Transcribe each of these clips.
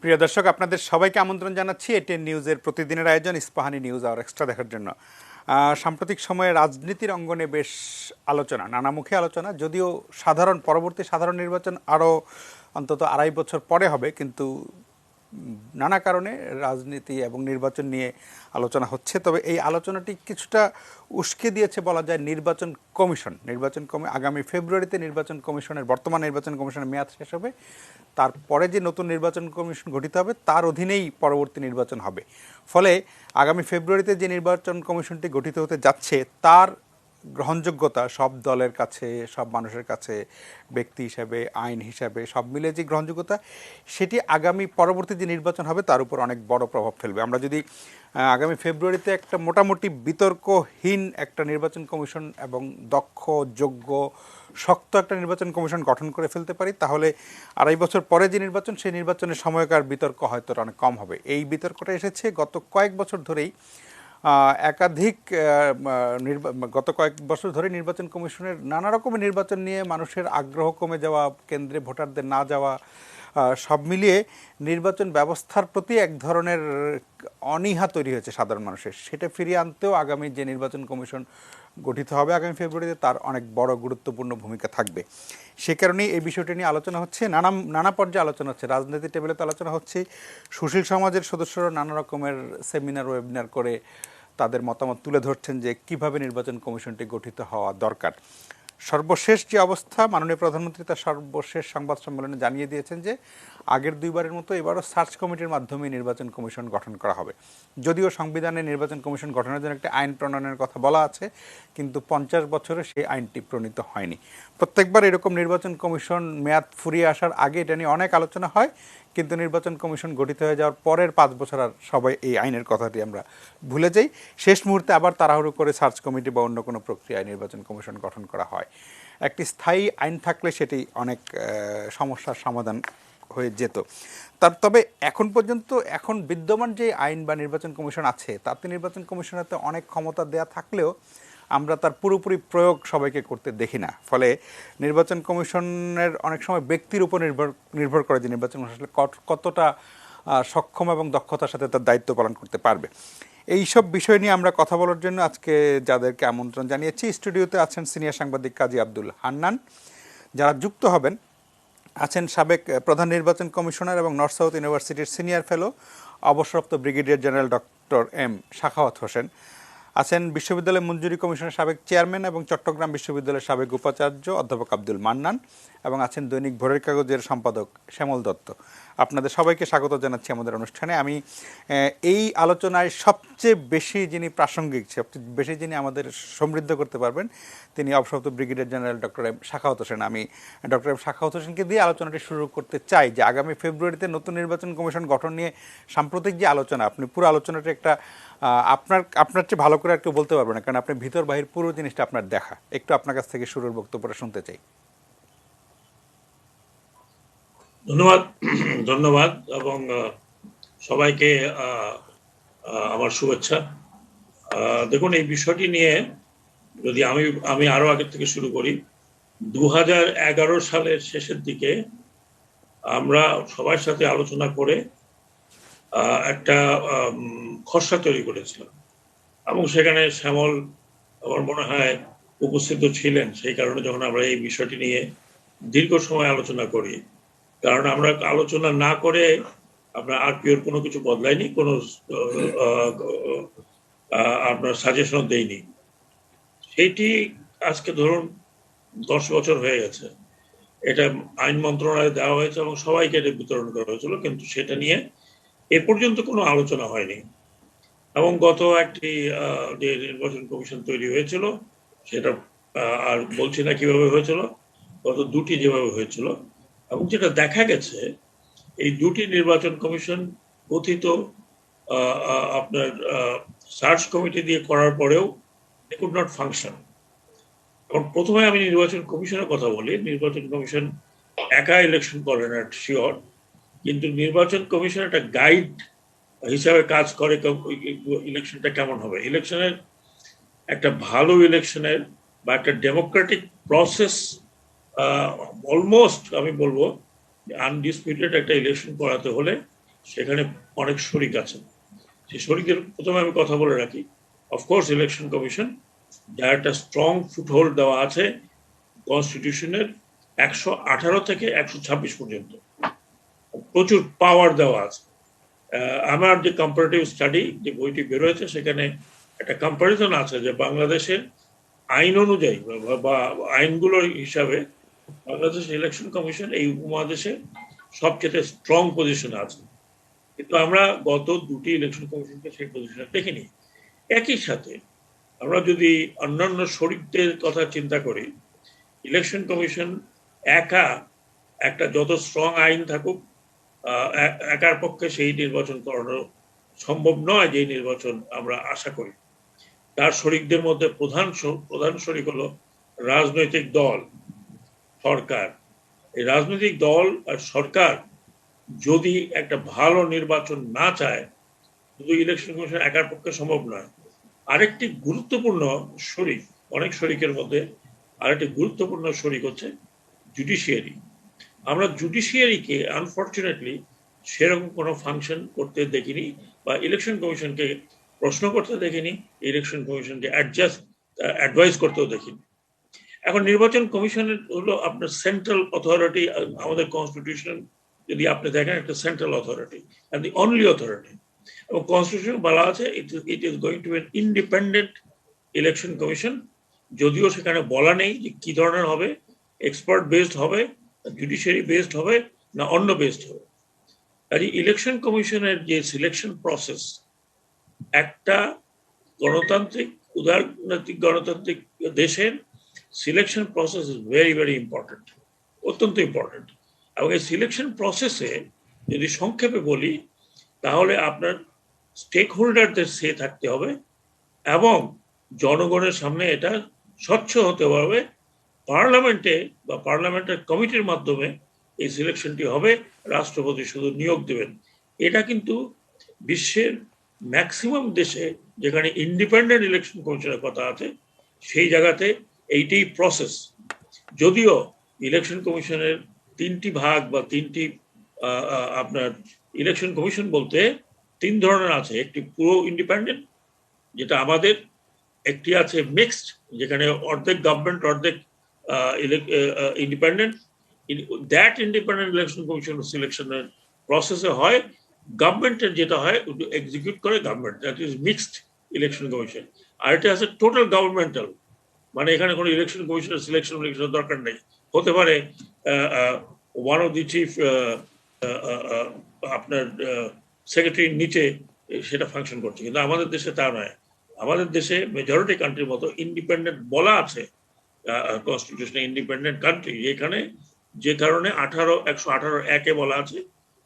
প্রিয় দর্শক, আপনাদের সবাইকে আমন্ত্রণ জানাচ্ছি এটিএন নিউজের প্রতিদিনের আয়োজন ইস্পাহানি নিউজ আওয়ার এক্সট্রা দেখার জন্য। সাম্প্রতিক সময়ে রাজনীতির অঙ্গনে বেশ আলোচনা, নানামুখী আলোচনা, যদিও পরবর্তী সাধারণ নির্বাচন আরও অন্তত 2.5 বছর পরে হবে, কিন্তু নানা কারণে রাজনীতি এবং নির্বাচন নিয়ে আলোচনা হচ্ছে। তবে এই আলোচনাটি কিছুটা উস্কে দিয়েছে বলা যায় নির্বাচন কমিশন। আগামী ফেব্রুয়ারিতে বর্তমান নির্বাচন কমিশনের মেয়াদ শেষ হবে। তারপরে যে নতুন নির্বাচন কমিশন গঠিত হবে তার অধীনেই পরবর্তী নির্বাচন হবে। ফলে আগামী ফেব্রুয়ারিতে যে নির্বাচন কমিশনটি গঠিত হতে যাচ্ছে তার গ্রহণযোগ্যতা সব দলের কাছে, সব মানুষের কাছে, ব্যক্তি হিসাবে, আইন হিসাবে সব মিলে যে গ্রহণযোগ্যতা, সেটি আগামী পরবর্তী যে নির্বাচন হবে তার উপর অনেক বড় প্রভাব ফেলবে। আমরা যদি আগামী ফেব্রুয়ারিতে একটা মোটামুটি বিতর্কহীন একটা নির্বাচন কমিশন এবং দক্ষ, যোগ্য, শক্ত একটা নির্বাচন কমিশন গঠন করে ফেলতে পারি, তাহলে 2.5 বছর পরে যে নির্বাচন, সেই নির্বাচনের সময়কার বিতর্ক হয়তো অনেক কম হবে। এই বিতর্কটা এসেছে গত কয়েক বছর ধরে নির্বাচন কমিশনের নানা রকমের নির্বাচন নিয়ে মানুষের আগ্রহ কমে যাওয়া, কেন্দ্রে ভোটারদের না যাওয়া, সব মিলিয়ে নির্বাচন ব্যবস্থার প্রতি এক ধরনের অনীহা তৈরি হয়েছে সাধারণ মানুষের। সেটা ফিরিয়ে আনতেও আগামী যে নির্বাচন কমিশন গঠিত হবে আগামী ফেব্রুয়ারিতে, তার অনেক বড় গুরুত্বপূর্ণ ভূমিকা থাকবে। সে কারণেই এই বিষয়টি নিয়ে আলোচনা হচ্ছে, নানা পর্যায়ে আলোচনা হচ্ছে। রাজনীতি টেবিলে তো আলোচনা হচ্ছে, সুশীল সমাজের সদস্যরা নানা রকমের সেমিনার, ওয়েবিনার করে তাদের মতামত তুলে ধরছেন যে কিভাবে নির্বাচন কমিশনটি গঠিত হওয়া দরকার। সর্বশেষ যে অবস্থা, মাননীয় প্রধানমন্ত্রী তার সর্বশেষ সংবাদ সম্মেলনে জানিয়ে দিয়েছেন যে আগের দুইবারের মতো এবারও সার্চ কমিটির মাধ্যমে নির্বাচন কমিশন গঠন করা হবে। যদিও সংবিধানে নির্বাচন কমিশন গঠনের জন্য একটি আইন প্রণয়নের কথা বলা আছে, কিন্তু 50 বছরে সেই আইনটি প্রণীত হয়নি। প্রত্যেকবার এরকম নির্বাচন কমিশন মেয়াদ ফুরিয়ে আসার আগে এটা নিয়ে অনেক আলোচনা হয়, কিন্তু নির্বাচন কমিশন গঠিত হয়ে যাওয়ার পরের 5 বছর আর সবাই এই আইনের কথাটি আমরা ভুলে যাই। শেষ মুহূর্তে আবার তাড়াহুড়ো করে সার্চ কমিটি বা অন্য কোনো প্রক্রিয়ায় নির্বাচন কমিশন গঠন করা হয়। একটি স্থায়ী আইন থাকলে সেটি অনেক সমস্যার সমাধান হয়ে যেত। তবে এখন বিদ্যমান যে আইন বা নির্বাচন কমিশন আছে, তাতে নির্বাচন কমিশনারতে অনেক ক্ষমতা দেয়া থাকলেও আমরা তার পুরোপুরি প্রয়োগ সবাইকে করতে দেখি না। ফলে নির্বাচন কমিশনের অনেক সময় ব্যক্তির উপর নির্ভর করে যে নির্বাচন আসলে কতটা সক্ষম এবং দক্ষতার সাথে তার দায়িত্ব পালন করতে পারবে। এইসব বিষয় নিয়ে আমরা কথা বলার জন্য আজকে যাদেরকে আমন্ত্রণ জানিয়েছি, স্টুডিওতে আছেন সিনিয়র সাংবাদিক কাজী আব্দুল হান্নান। যারা যুক্ত হবেন আছেন সাবেক প্রধান নির্বাচন কমিশনার এবং নর্থ সাউথ ইউনিভার্সিটির সিনিয়র ফেলো অবসরপ্রাপ্ত brigadier general doctor M Sakhawat Hossain, আছেন বিশ্ববিদ্যালয় মঞ্জুরি কমিশনের সাবেক চেয়ারম্যান এবং চট্টগ্রাম বিশ্ববিদ্যালয়ের সাবেক উপাচার্য অধ্যাপক আব্দুল মান্নান, এবং আছেন দৈনিক ভোরের কাগজের সম্পাদক শ্যামল দত্ত। আপনাদের সবাইকে স্বাগত জানাচ্ছি আমাদের অনুষ্ঠানে। আমি এই আলোচনায় সবচেয়ে বেশি যিনি প্রাসঙ্গিক, সবচেয়ে বেশি যিনি আমাদের সমৃদ্ধ করতে পারবেন, তিনি অবসরপ্রাপ্ত brigadier general doctor M Sakhawat Hossain. আমি ডক্টর এম সাখাওয়াত হোসেনকে দিয়ে আলোচনাটি শুরু করতে চাই যে আগামী ফেব্রুয়ারিতে নতুন নির্বাচন কমিশন গঠন নিয়ে সাম্প্রতিক যে আলোচনা, আপনি পুরো আলোচনাটি একটা আপনার চেয়ে ভালো করে আর কেউ বলতে পারবে না, কারণ আপনি ভিতর বাহির পুরো জিনিসটা আপনার দেখা। একটু আপনার কাছ থেকে শুরুর বক্তব্যটা শুনতে চাই। ধন্যবাদ এবং সবাইকে আমার শুভেচ্ছা। দেখুন, এই বিষয়টি নিয়ে যদি আমি আরো আগে থেকে শুরু করি, 2011 সালের শেষের দিকে আমরা সবার সাথে আলোচনা করে একটা খসড়া তৈরি করেছিলাম এবং সেখানে শ্যামল আমার মনে হয় উপস্থিত ছিলেন। সেই কারণে যখন আমরা এই বিষয়টি নিয়ে দীর্ঘ সময় আলোচনা করি, কারণ আমরা আলোচনা না করে আপনার আরপিওর কোনো কিছু বদলায়নি, কোনো আপনার সাজেশন দেয়নি। সেইটি আজকে ধরুন 10 বছর হয়ে গেছে। এটা আইন মন্ত্রণালয়ে দেওয়া হয়েছে এবং সবাইকে এটা বিতরণ করা হয়েছিল, কিন্তু সেটা নিয়ে এ পর্যন্ত কোনো আলোচনা হয়নি। এবং গত একটি যে নির্বাচন কমিশন তৈরি হয়েছিল, সেটা আর বলছি না কিভাবে হয়েছিল, গত দুটি যেভাবে হয়েছিল, এবং যেটা দেখা গেছে এই দুটি নির্বাচন কমিশন কথিত আপনার সার্চ কমিটি দিয়ে করার পরেও দে কুড নট ফাংশন। এবং প্রথমে আমি নির্বাচন কমিশনের কথা বলি। নির্বাচন কমিশন একা ইলেকশন করে না শিওর, কিন্তু নির্বাচন কমিশন একটা গাইড হিসাবে কাজ করে ইলেকশনটা কেমন হবে। ইলেকশনের একটা ভালো ইলেকশনের বা একটা ডেমোক্রেটিক প্রসেস, অলমোস্ট আমি বলবো আনডিসপিউটেড একটা ইলেকশন করাতে হলে সেখানে অনেক শরিক আছেন। সেই শরিকদের প্রথমে আমি কথা বলে রাখি, অফকোর্স ইলেকশন কমিশন যার একটা স্ট্রং ফুটহোল্ড দেওয়া আছে কনস্টিটিউশনের 118 থেকে 126 পর্যন্ত, প্রচুর পাওয়ার দেওয়া আছে। আমার যে কম্পারেটিভ স্টাডি যে বইটি বেরোয়েছে সেখানে একটা কম্পারিজন আছে যে বাংলাদেশের আইন অনুযায়ী বা আইনগুলোর হিসাবে বাংলাদেশ ইলেকশন কমিশন এই উপমহাদেশে সবচেয়ে স্ট্রং পজিশনে আছে। কিন্তু আমরা গত দুটি ইলেকশন কমিশনকে সেই পজিশনে দেখিনি। একই সাথে আমরা যদি অন্যান্য শরিকদের কথা চিন্তা করি, ইলেকশন কমিশন একা একটা যত স্ট্রং আইন থাকুক একার পক্ষে সেই নির্বাচন করানো সম্ভব নয় যে নির্বাচন আমরা আশা করি। তার শরিকদের মধ্যে প্রধান শরিক হলো রাজনৈতিক দল, সরকার। এই রাজনৈতিক দল আর সরকার যদি একটা ভালো নির্বাচন না চায়, শুধু ইলেকশন কমিশন একার পক্ষে সম্ভব নয়। আরেকটি গুরুত্বপূর্ণ শরিক, অনেক শরিকের মধ্যে আরেকটি গুরুত্বপূর্ণ শরিক হচ্ছে জুডিশিয়ারি। আমরা জুডিশিয়ারিকে আনফর্চুনেটলি সেরকম কোনো ফাংশন করতে দেখিনি বা ইলেকশন কমিশনকে প্রশ্ন করতে দেখিনি, ইলেকশন কমিশনকে অ্যাডভাইস করতেও দেখিনি। এখন নির্বাচন কমিশনের হলো আপনার সেন্ট্রাল অথরিটি। আমাদের কনস্টিটিউশন যদি আপনি দেখেন একটা central authority and the only authority, এবং কনস্টিটিউশন বলা আছে it is going to an independent election commission. যদিও সেখানে বলা নেই যে কি ধরনের হবে, এক্সপার্ট বেসড হবে, জুডিশিয়ারি বেসড হবে না অন্য বেসড হবে। কাজে ইলেকশন কমিশনের যে সিলেকশন প্রসেস একটা গণতান্ত্রিক উদারনৈতিক গণতান্ত্রিক দেশের selection process is very very important, অত্যন্ত ইম্পর্টেন্ট। এবং এই সিলেকশন প্রসেসে যদি সংক্ষেপে বলি তাহলে আপনার স্টেক হোল্ডারদের সে থাকতে হবে এবং জনগণের সামনে এটা স্বচ্ছ হতে হবে। পার্লামেন্টে বা পার্লামেন্টের কমিটির মাধ্যমে এই সিলেকশনটি হবে, রাষ্ট্রপতি শুধু নিয়োগ দেবেন। এটা কিন্তু বিশ্বের ম্যাক্সিমাম দেশে যেখানে ইন্ডিপেন্ডেন্ট ইলেকশন কমিশনের কথা আছে সেই জায়গাতে এইটাই প্রসেস। যদিও ইলেকশন কমিশনের তিনটি ভাগ বা তিনটি আপনার ইলেকশন কমিশন বলতে তিন ধরনের আছে। একটি পুরো ইন্ডিপেন্ডেন্ট যেটা আমাদের, একটি আছে মিক্সড যেখানে অর্ধেক গভর্নমেন্ট অর্ধেক independent. That independent election commission সিলেকশনের প্রসেসে হয় গভর্নমেন্টের যেটা হয় এক্সিকিউট করে government, that is mixed election commission. আর এটা আছে টোটাল গভর্নমেন্টাল, মানে এখানে কোনো ইলেকশন কমিশনের সিলেকশন দরকার নেই। হতে পারে ওয়ান অফ দি চিফ আপনার সেক্রেটারির নিচে সেটা ফাংশন করছে, কিন্তু আমাদের দেশে তা নয়। আমাদের দেশে মেজরিটি কান্ট্রির মতো ইন্ডিপেন্ডেন্ট বলা আছে কনস্টিটিউশনে, ইন্ডিপেন্ডেন্ট কান্ট্রি, এখানে যে কারণে 118 বলা আছে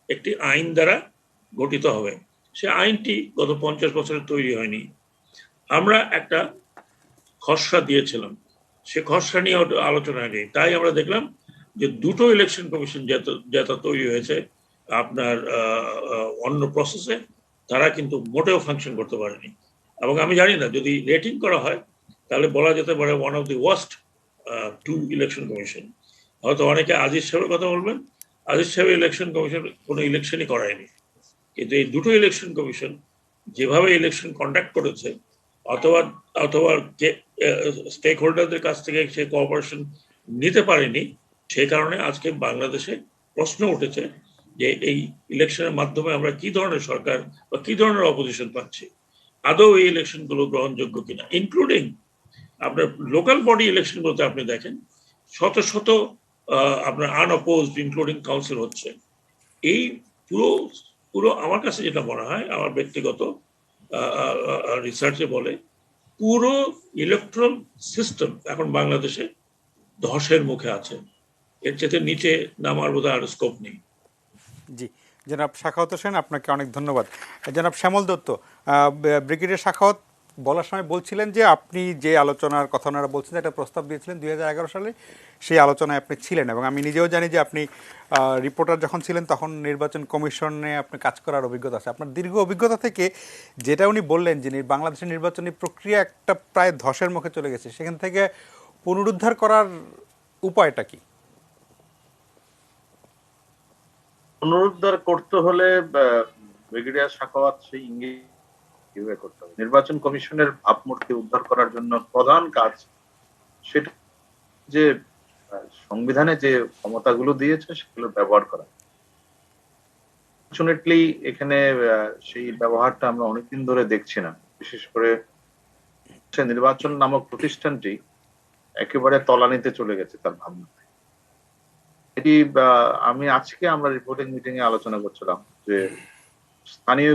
একটি আইন দ্বারা গঠিত হবে। সে আইনটি গত 50 বছরে তৈরি হয়নি। আমরা একটা খসড়া দিয়েছিলাম, সে খসড়া নিয়ে আলোচনা নেই। তাই আমরা দেখলাম যে দুটো ইলেকশন কমিশন যেটা তৈরি হয়েছে আপনার অন্য প্রসেসে, তারা কিন্তু মোটেও ফাংশন করতে পারেনি। এবং আমি জানি না যদি রেটিং করা হয় তাহলে বলা যেতে পারে one of the worst two election commission. হয়তো অনেকে আজিজ সাহেবের কথা বলবেন, আজিজ সাহেব ইলেকশন কমিশন কোনো ইলেকশনই করায়নি, কিন্তু এই দুটো ইলেকশন কমিশন যেভাবে ইলেকশন কন্ডাক্ট করেছে অথবা অথবা স্টেক হোল্ডারদের কাছ থেকে সে কোঅপারেশন নিতে পারেনি, সেই কারণে আজকে বাংলাদেশে প্রশ্ন উঠেছে যে এই ইলেকশনের মাধ্যমে আমরা কি ধরনের সরকার বা কি ধরনের অপোজিশন পাচ্ছি, আদৌ এই ইলেকশন গুলো গ্রহণযোগ্য কিনা। ইনক্লুডিং আপনার লোকাল বডি ইলেকশন বলতে আপনি দেখেন শত শত আপনার আনঅপোজড ইনক্লুডিং কাউন্সিল হচ্ছে। এই পুরো পুরো আমার কাছে যেটা মনে হয়, আমার ব্যক্তিগত রিসার্চে বলে পুরো ইলেকট্রাল সিস্টেম এখন বাংলাদেশে ধসের মুখে আছে। এর চেয়ে নিচে নামার বোধহয় আর স্কোপ নেই। জি, জনাব সাখাওয়াত হোসেন, আপনাকে অনেক ধন্যবাদ। জনাব শ্যামল দত্ত, ব্রিগেডিয়ার সাখাওয়াত বলার সময় বলছিলেন যে আপনি যে আলোচনার কথা ওনারা বলছেন একটা প্রস্তাব দিয়েছিলেন 2011 সালে, সেই আলোচনায় আপনি ছিলেন এবং আমি নিজেও জানি যে আপনি রিপোর্টার যখন ছিলেন তখন নির্বাচন কমিশনে আপনি কাজ করার অভিজ্ঞতা আছে। আপনার দীর্ঘ অভিজ্ঞতা থেকে যেটা উনি বললেন যে বাংলাদেশের নির্বাচনী প্রক্রিয়া একটা প্রায় ধসের মুখে চলে গেছে, সেখান থেকে পুনরুদ্ধার করার উপায়টা কি? পুনরুদ্ধার করতে হলে ব্রিগেডিয়ার সাখাওয়াত সেই ইঙ্গিত কিভাবে করতে হবে। নির্বাচন কমিশনের ভাবমূর্তি উদ্ধার করার জন্য প্রধান কাজ সেটা যে সংবিধানে যে ক্ষমতাগুলো দিয়েছে সেগুলো ব্যবহার করা। ফরচুনেটলি এখানে সেই ব্যবহারটা আমরা অনেকদিন ধরে দেখছি না। বিশেষ করে নির্বাচন নামক প্রতিষ্ঠানটি একেবারে তলানিতে চলে গেছে তার ভাবনা। এটি আমি আজকে আমরা রিপোর্টিং মিটিং এ আলোচনা করছিলাম যে স্থানীয়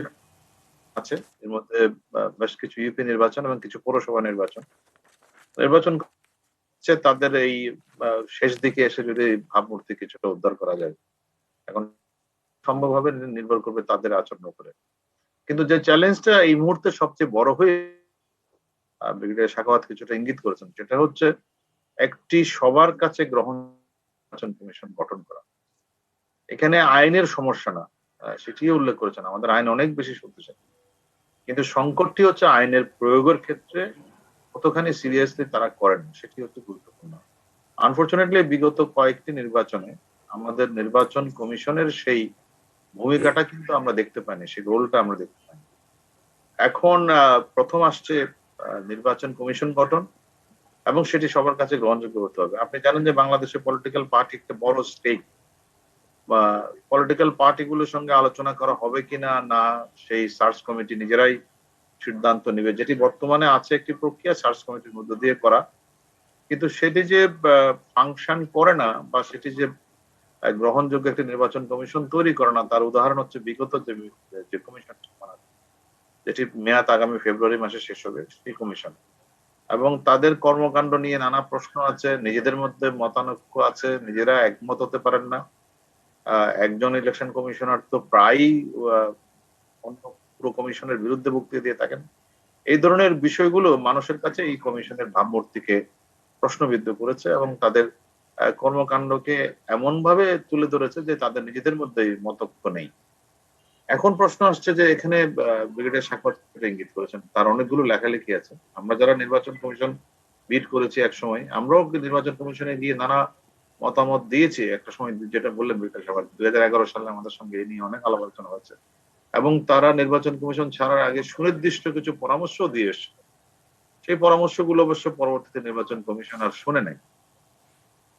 আছে, এর মধ্যে বেশ কিছু ইউপি নির্বাচন এবং কিছু পৌরসভা নির্বাচন হচ্ছে, তাদের এই শেষ দিকে এসে যদি ভাবমূর্তি কিছুটা উদ্ধার করা যায়, এখন সম্ভবভাবে নির্ভর করবে তাদের আচরণ উপরে। কিন্তু যে চ্যালেঞ্জটা এই মুহূর্তে সবচেয়ে বড় হয়ে ব্রিগেডিয়ার সাখাওয়াত কিছুটা ইঙ্গিত করেছেন, সেটা হচ্ছে একটি সবার কাছে গ্রহণ নির্বাচন কমিশন গঠন করা। এখানে আইনের সমস্যা না, সেটিও উল্লেখ করেছেন, আমাদের আইন অনেক বেশি শক্তিশালী, কিন্তু সংকটটি হচ্ছে আইনের প্রয়োগের ক্ষেত্রে কতখানি সিরিয়াসলি তারা করেন, সেটি হচ্ছে গুরুত্বপূর্ণ। আনফরচুনেটলি বিগত কয়েকটি নির্বাচনে আমাদের নির্বাচন কমিশনের সেই ভূমিকাটা কিন্তু আমরা দেখতে পাইনি, সেই রোলটা আমরা দেখতে পাইনি। এখন প্রথম আসছে নির্বাচন কমিশন গঠন এবং সেটি সবার কাছে গ্রহণযোগ্য হতে হবে। আপনি জানেন যে বাংলাদেশে পলিটিক্যাল পার্টি একটা বড় স্টেক, বা পলিটিক্যাল পার্টিগুলোর সঙ্গে আলোচনা করা হবে কিনা না সেই সার্চ কমিটি নিজেরাই সিদ্ধান্ত নেবে, যেটি বর্তমানে আছে একটি প্রক্রিয়া সার্চ কমিটির মধ্য দিয়ে করা, কিন্তু সেটি যে ফাংশন করে না বা সেটি যে গ্রহণযোগ্য একটি নির্বাচন কমিশন তৈরি করে না, তার উদাহরণ হচ্ছে বিগত যে কমিশন, যেটি মেয়াদ আগামী ফেব্রুয়ারি মাসে শেষ হবে, সেই কমিশন। এবং তাদের কর্মকাণ্ড নিয়ে নানা প্রশ্ন আছে, নিজেদের মধ্যে মতানৈক্য আছে, নিজেরা একমত হতে পারেন না। একজন ইলেকশন কমিশনার তো প্রায়ই অন্য পুরো কমিশনের বিরুদ্ধে বক্তৃতা দিয়ে থাকেন। এই ধরনের বিষয়গুলো মানুষের কাছে এই কমিশনের ভাবমূর্তিকে প্রশ্নবিদ্ধ করেছে এবং তাদের কর্মকাণ্ডকে এমন ভাবে তুলে ধরেছে যে তাদের নিজেদের মধ্যে মতৈক্য নেই। এখন প্রশ্ন আসছে যে এখানে ব্রিগেডিয়ার সাখাওয়াত ইঙ্গিত করেছেন, তার অনেকগুলো লেখালেখি আছে। আমরা যারা নির্বাচন কমিশন বিট করেছি এক সময়, আমরাও নির্বাচন কমিশনে গিয়ে নানা মতামত দিয়েছি। একটা সময় যেটা বললেন ব্রিগেডিয়ার সাখাওয়াত, 2011 সালে আমাদের সঙ্গে এই নিয়ে অনেক আলাপ আলোচনা হয়েছে এবং তারা নির্বাচন কমিশন ছাড়ার আগে সুনির্দিষ্ট কিছু পরামর্শ দিয়ে এসছে। সেই পরামর্শগুলো অবশ্য পরবর্তীতে নির্বাচন কমিশন আর শুনে নাই।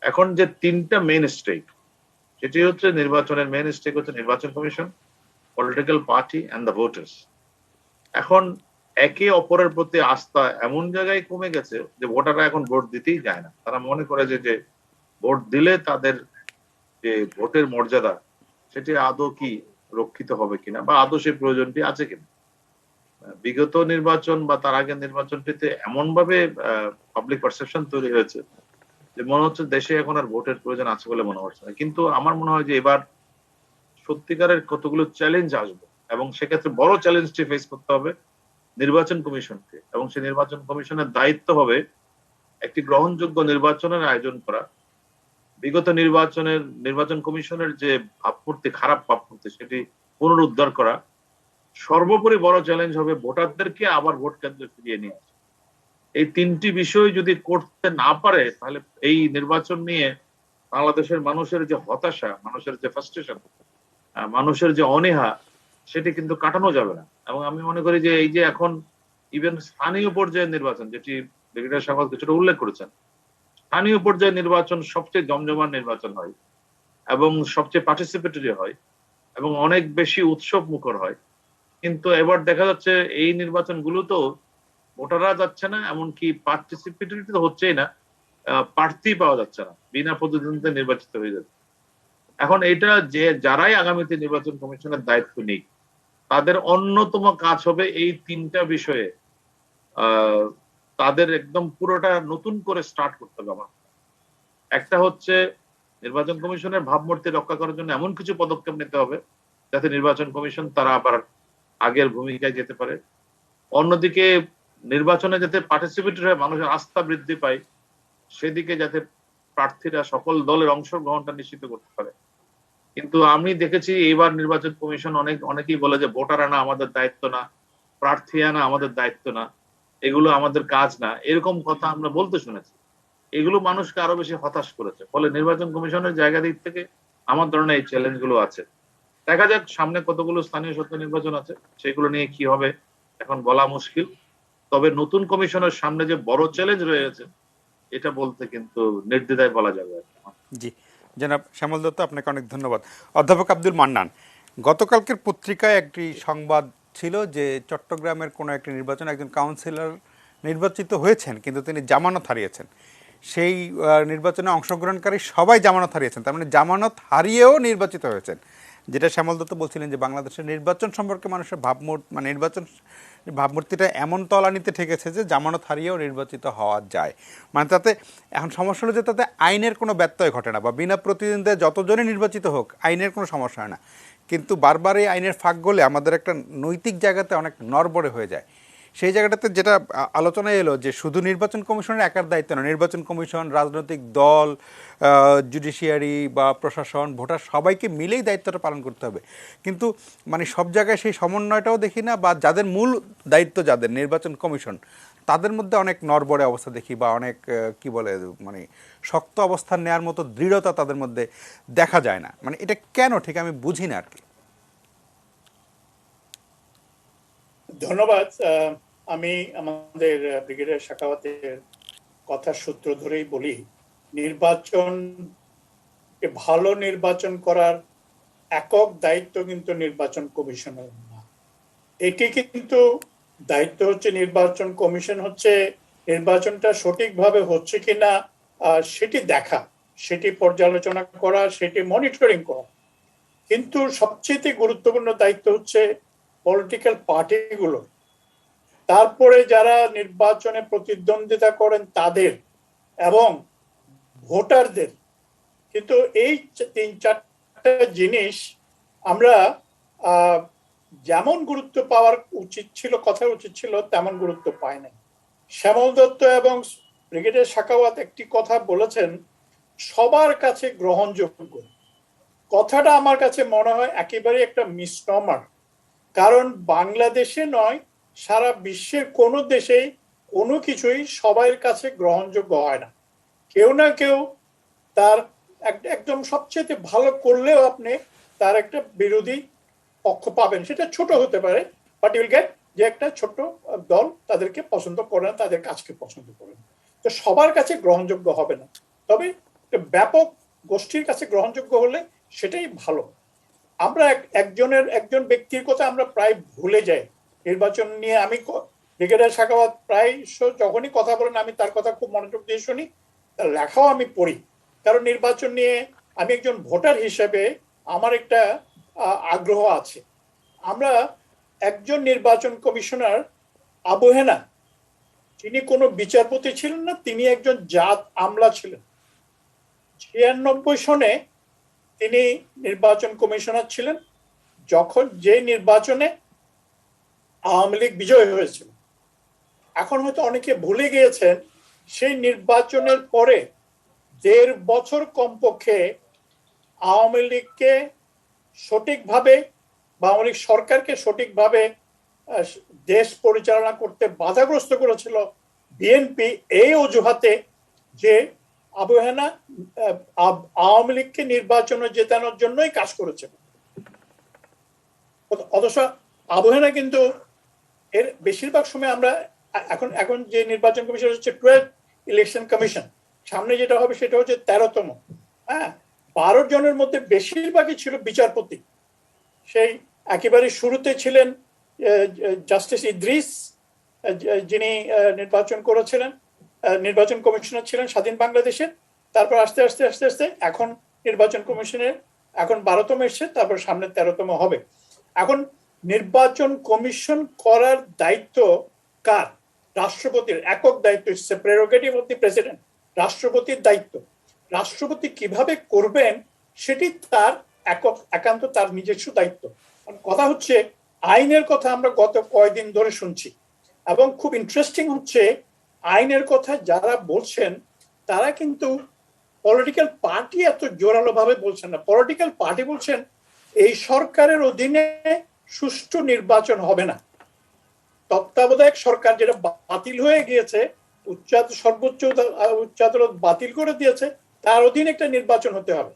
এখন যে তিনটা মেইন স্টেক, সেটি হচ্ছে নির্বাচনের মেইন স্টেক হচ্ছে নির্বাচন commission, political party and the voters. এখন একে অপরের প্রতি আস্থা এমন জায়গায় কমে গেছে যে ভোটাররা এখন ভোট দিতেই যায় না। তারা মনে করে যে ভোট দিলে তাদের যে ভোটের মর্যাদা সেটি আদৌ কি রক্ষিত হবে কিনা বা আদৌ সেই প্রয়োজনটি আছে কিনা। বিগত নির্বাচন বা তার আগের নির্বাচনটিতে এমন ভাবে পাবলিক পারসেপশন তৈরি হয়েছে যে মনে হচ্ছে দেশে এখন আর ভোটের প্রয়োজন আছে বলে মনে হচ্ছে না। কিন্তু আমার মনে হয় যে এবার সত্যিকারের কতগুলো চ্যালেঞ্জ আসবে এবং সেক্ষেত্রে বড় চ্যালেঞ্জটি ফেস করতে হবে নির্বাচন কমিশনকে, এবং সেই নির্বাচন কমিশনের দায়িত্ব হবে একটি গ্রহণযোগ্য নির্বাচনের আয়োজন করা। বিগত নির্বাচন কমিশনের যে ভাবমূর্তি, খারাপ ভাবমূর্তি, সেটি পুনরুদ্ধার করা। সর্বোপরি বড় চ্যালেঞ্জ হবে ভোটারদেরকে আবার ভোট কেন্দ্রে ফিরিয়ে নিয়ে আসা। এই তিনটি বিষয় যদি করতে না পারে তাহলে এই নির্বাচন নিয়ে বাংলাদেশের মানুষের যে হতাশা, মানুষের যে ফ্রাস্ট্রেশন, মানুষের যে অনীহা, সেটি কিন্তু কাটানো যাবে না। এবং আমি মনে করি যে এই যে এখন ইভেন স্থানীয় পর্যায়ের নির্বাচন, যেটি ব্রিগেডিয়ার সাখাওয়াত কিছুটা উল্লেখ করেছেন, স্থানীয় পর্যায়ের নির্বাচন সবচেয়ে জমজমাট নির্বাচন হয় এবং সবচেয়ে পার্টিসিপেটরি হয় এবং অনেক বেশি উৎসব মুখর হয়। কিন্তু এবার দেখা যাচ্ছে এই নির্বাচনগুলোতেও ভোটাররা যাচ্ছে না, এমনকি পার্টিসিপেটরি তো হচ্ছেই না, প্রার্থী পাওয়া যাচ্ছে না, বিনা প্রতিদ্বন্দ্বিতা নির্বাচিত হয়ে যাচ্ছে। এখন এটা যে যারাই আগামীতে নির্বাচন কমিশনের দায়িত্ব নিক, তাদের অন্যতম কাজ হবে এই তিনটা বিষয়ে তাদের একদম পুরোটা নতুন করে স্টার্ট করতে হবে। আমার একটা হচ্ছে নির্বাচন কমিশনের ভাবমূর্তি রক্ষা করার জন্য এমন কিছু পদক্ষেপ নিতে হবে যাতে নির্বাচন কমিশন তারা আবার আগের ভূমিকায় যেতে পারে। অন্যদিকে নির্বাচনে যাতে পার্টিসিপেটরি হয়, মানুষের আস্থা বৃদ্ধি পায়, সেদিকে যাতে প্রার্থীরা সকল দলের অংশগ্রহণটা নিশ্চিত করতে পারে। কিন্তু আমি দেখেছি এবার নির্বাচন কমিশন অনেকেই বলে যে ভোটার আনা আমাদের দায়িত্ব না, প্রার্থী আনা আমাদের দায়িত্ব না, এগুলো আমাদের কাজ না, এরকম কথা আমরা বলতে শুনেছি। এগুলো মানুষকে আরো বেশি হতাশ করেছে। ফলে নির্বাচন কমিশনের জায়গা দিক থেকে আমার ধরনের এই চ্যালেঞ্জ গুলো আছে। দেখা যাক সামনে কতগুলো স্থানীয় সরকার নির্বাচন আছে, সেগুলো নিয়ে কি হবে এখন বলা মুশকিল। তবে নতুন কমিশনের সামনে যে বড় চ্যালেঞ্জ রয়েছে এটা বলতে কিন্তু নির্দ্বিধায় বলা যাবে। জি, জনাব শ্যামল দত্ত, আপনাকে অনেক ধন্যবাদ। অধ্যাপক আব্দুল মান্নান, গতকালকের পত্রিকায় একটি সংবাদ ছিল যে চট্টগ্রামের কোনো একটি নির্বাচনে একজন কাউন্সিলর নির্বাচিত হয়েছেন, কিন্তু তিনি জামানত হারিয়েছেন। সেই নির্বাচনে অংশগ্রহণকারী সবাই জামানত হারিয়েছেন, তার মানে জামানত হারিয়েও নির্বাচিত হয়েছেন। যেটা শ্যামল দত্ত বলছিলেন যে বাংলাদেশের নির্বাচন সম্পর্কে মানুষের মানে নির্বাচন ভাবমূর্তিটা এমন তলানিতে ঠেকেছে যে জামানত হারিয়েও নির্বাচিত হওয়া যায়। মানে তাতে এখন সমস্যা হলো যে তাতে আইনের কোনো ব্যত্যয় ঘটে না, বা বিনা প্রতিদ্বন্দ্বিতায় যতজনই নির্বাচিত হোক আইনের কোনো সমস্যা হয় না। কিন্তু বারবার এই আইনের ফাঁক গলে আমাদের একটা নৈতিক জায়গাতে অনেক নড়বড়ে হয়ে যায়। সেই জায়গাটাতে যেটা আলোচনায় এলো যে শুধু নির্বাচন কমিশনের একার দায়িত্ব না, নির্বাচন কমিশন, রাজনৈতিক দল, জুডিশিয়ারি বা প্রশাসন, ভোটার সবাইকে মিলেই দায়িত্বটা পালন করতে হবে। কিন্তু মানে সব জায়গায় সেই সমন্বয়টাও দেখি না, বা যাদের মূল দায়িত্ব যাদের নির্বাচন কমিশন তাদের মধ্যে অনেক নড়বড়ে অবস্থা দেখি, বা অনেক কি বলে মানে শক্ত অবস্থান নেওয়ার মতো দৃঢ়তা তাদের মধ্যে দেখা যায় না। মানে এটা কেন ঠিক আমি বুঝি না আর কি। ধন্যবাদ। আমি আমাদের ব্রিগেডিয়ার সাখাওয়াতের কথার সূত্র ধরেই বলি, নির্বাচন ভালো নির্বাচন করার একক দায়িত্ব কিন্তু নির্বাচন কমিশনের না। এটি কিন্তু দায়িত্ব হচ্ছে নির্বাচন কমিশন হচ্ছে নির্বাচনটা সঠিকভাবে হচ্ছে কিনা সেটি দেখা, সেটি পর্যালোচনা করা, সেটি মনিটরিং করা। কিন্তু সবচেয়ে গুরুত্বপূর্ণ দায়িত্ব হচ্ছে পলিটিক্যাল পার্টিগুলো, তারপরে যারা নির্বাচনে প্রতিদ্বন্দ্বিতা করেন তাদের, এবং ভোটারদের। কিন্তু এই 3-4টা জিনিস আমরা যেমন গুরুত্ব পাওয়ার উচিত ছিল, কথা উচিত ছিল, তেমন গুরুত্ব পায় নাই। শ্যামল দত্ত এবং ব্রিগেডিয়ার সাখাওয়াত একটি কথা বলেছেন, সবার কাছে গ্রহণযোগ্য। কথাটা আমার কাছে মনে হয় একেবারে একটা মিসনমার। কারণ বাংলাদেশে নয়, সারা বিশ্বের কোনো দেশেই কোনো কিছুই সবার কাছে গ্রহণযোগ্য হয় না। কেউ না কেউ তার একদম সবচেয়ে ভালো করলেও আপনি তার একটা বিরোধী পক্ষ পাবেন, সেটা ছোট হতে পারে, বাট ইউল গেট যে একটা ছোট দল তাদেরকে পছন্দ করে না, তাদের কাজকে পছন্দ করে না। তো সবার কাছে গ্রহণযোগ্য হবে না, তবে ব্যাপক গোষ্ঠীর কাছে গ্রহণযোগ্য হলে সেটাই ভালো। আমরা একজন ব্যক্তির কথা আমরা প্রায় ভুলে যাই নির্বাচন নিয়ে। আমি ব্রিগেডিয়ার সাখাওয়াত প্রায় যখনই কথা বলেন আমি তার কথা খুব মনোযোগ দিয়ে শুনি, তার লেখাও আমি পড়ি। কারণ নির্বাচন নিয়ে আমি একজন ভোটার হিসেবে আমার একটা আগ্রহ আছে। আমরা একজন নির্বাচন কমিশনার আবু হেনা, তিনি কোনো বিচারপতি ছিলেন না, তিনি একজন জাত আমলা ছিলেন। 96 সনে তিনি নির্বাচন কমিশনার ছিলেন, যখন যে নির্বাচনে আওয়ামী লীগ বিজয় হয়েছিল। এখন হয়তো অনেকে ভুলে গিয়েছেন, সেই নির্বাচনের পরে 1.5 বছর কমপক্ষে আওয়ামী লীগকে সঠিকভাবে বা আওয়ামী লীগ সরকারকে সঠিকভাবে দেশ পরিচালনা করতে বাধাগ্রস্ত করেছিল বিএনপি, এই অজুহাতে যে আবু হেনা আওয়ামী লীগকে নির্বাচনে জেতানোর জন্যই কাজ করেছে। অথচ আবু হেনা কিন্তু এর বেশিরভাগ সময় আমরা এখন যে নির্বাচন কমিশন হচ্ছে 12 ইলেকশন কমিশন, সামনে যেটা হবে সেটা হচ্ছে 13তম। হ্যাঁ, 12 জনের মধ্যে বেশিরভাগই ছিল বিচারপতি। সেই একেবারে শুরুতে ছিলেন জাস্টিস ইদ্রিস, যিনি নির্বাচন করেছিলেন, নির্বাচন কমিশনার ছিলেন স্বাধীন বাংলাদেশের। তারপর আস্তে আস্তে আস্তে আস্তে এখন নির্বাচন কমিশনের এখন 12তম এসছে, তারপর সামনে 13তম হবে। এখন নির্বাচন কমিশন করার দায়িত্ব কার? রাষ্ট্রপতির একক দায়িত্ব, প্রেরোগেটিভ অফ দি প্রেসিডেন্ট, রাষ্ট্রপতির দায়িত্ব। রাষ্ট্রপতি কিভাবে করবেন সেটি তার একান্ত তার নিজস্ব দায়িত্ব। কথা হচ্ছে আইনের কথা আমরা গত কয়েকদিন ধরে শুনছি, এবং খুব ইন্টারেস্টিং হচ্ছে আইনের কথা যারা বলছেন তারা কিন্তু পলিটিক্যাল পার্টি এত জোরালো ভাবে বলছেন না। পলিটিক্যাল পার্টি বলছেন এই সরকারের অধীনে সুষ্ঠু নির্বাচন হবে না। তত্ত্বাবধায়ক সরকার যেটা বাতিল হয়ে গিয়েছে, সর্বোচ্চ উচ্চ আদালত বাতিল করে দিয়েছে, তার অধীনে একটা নির্বাচন হতে হবে।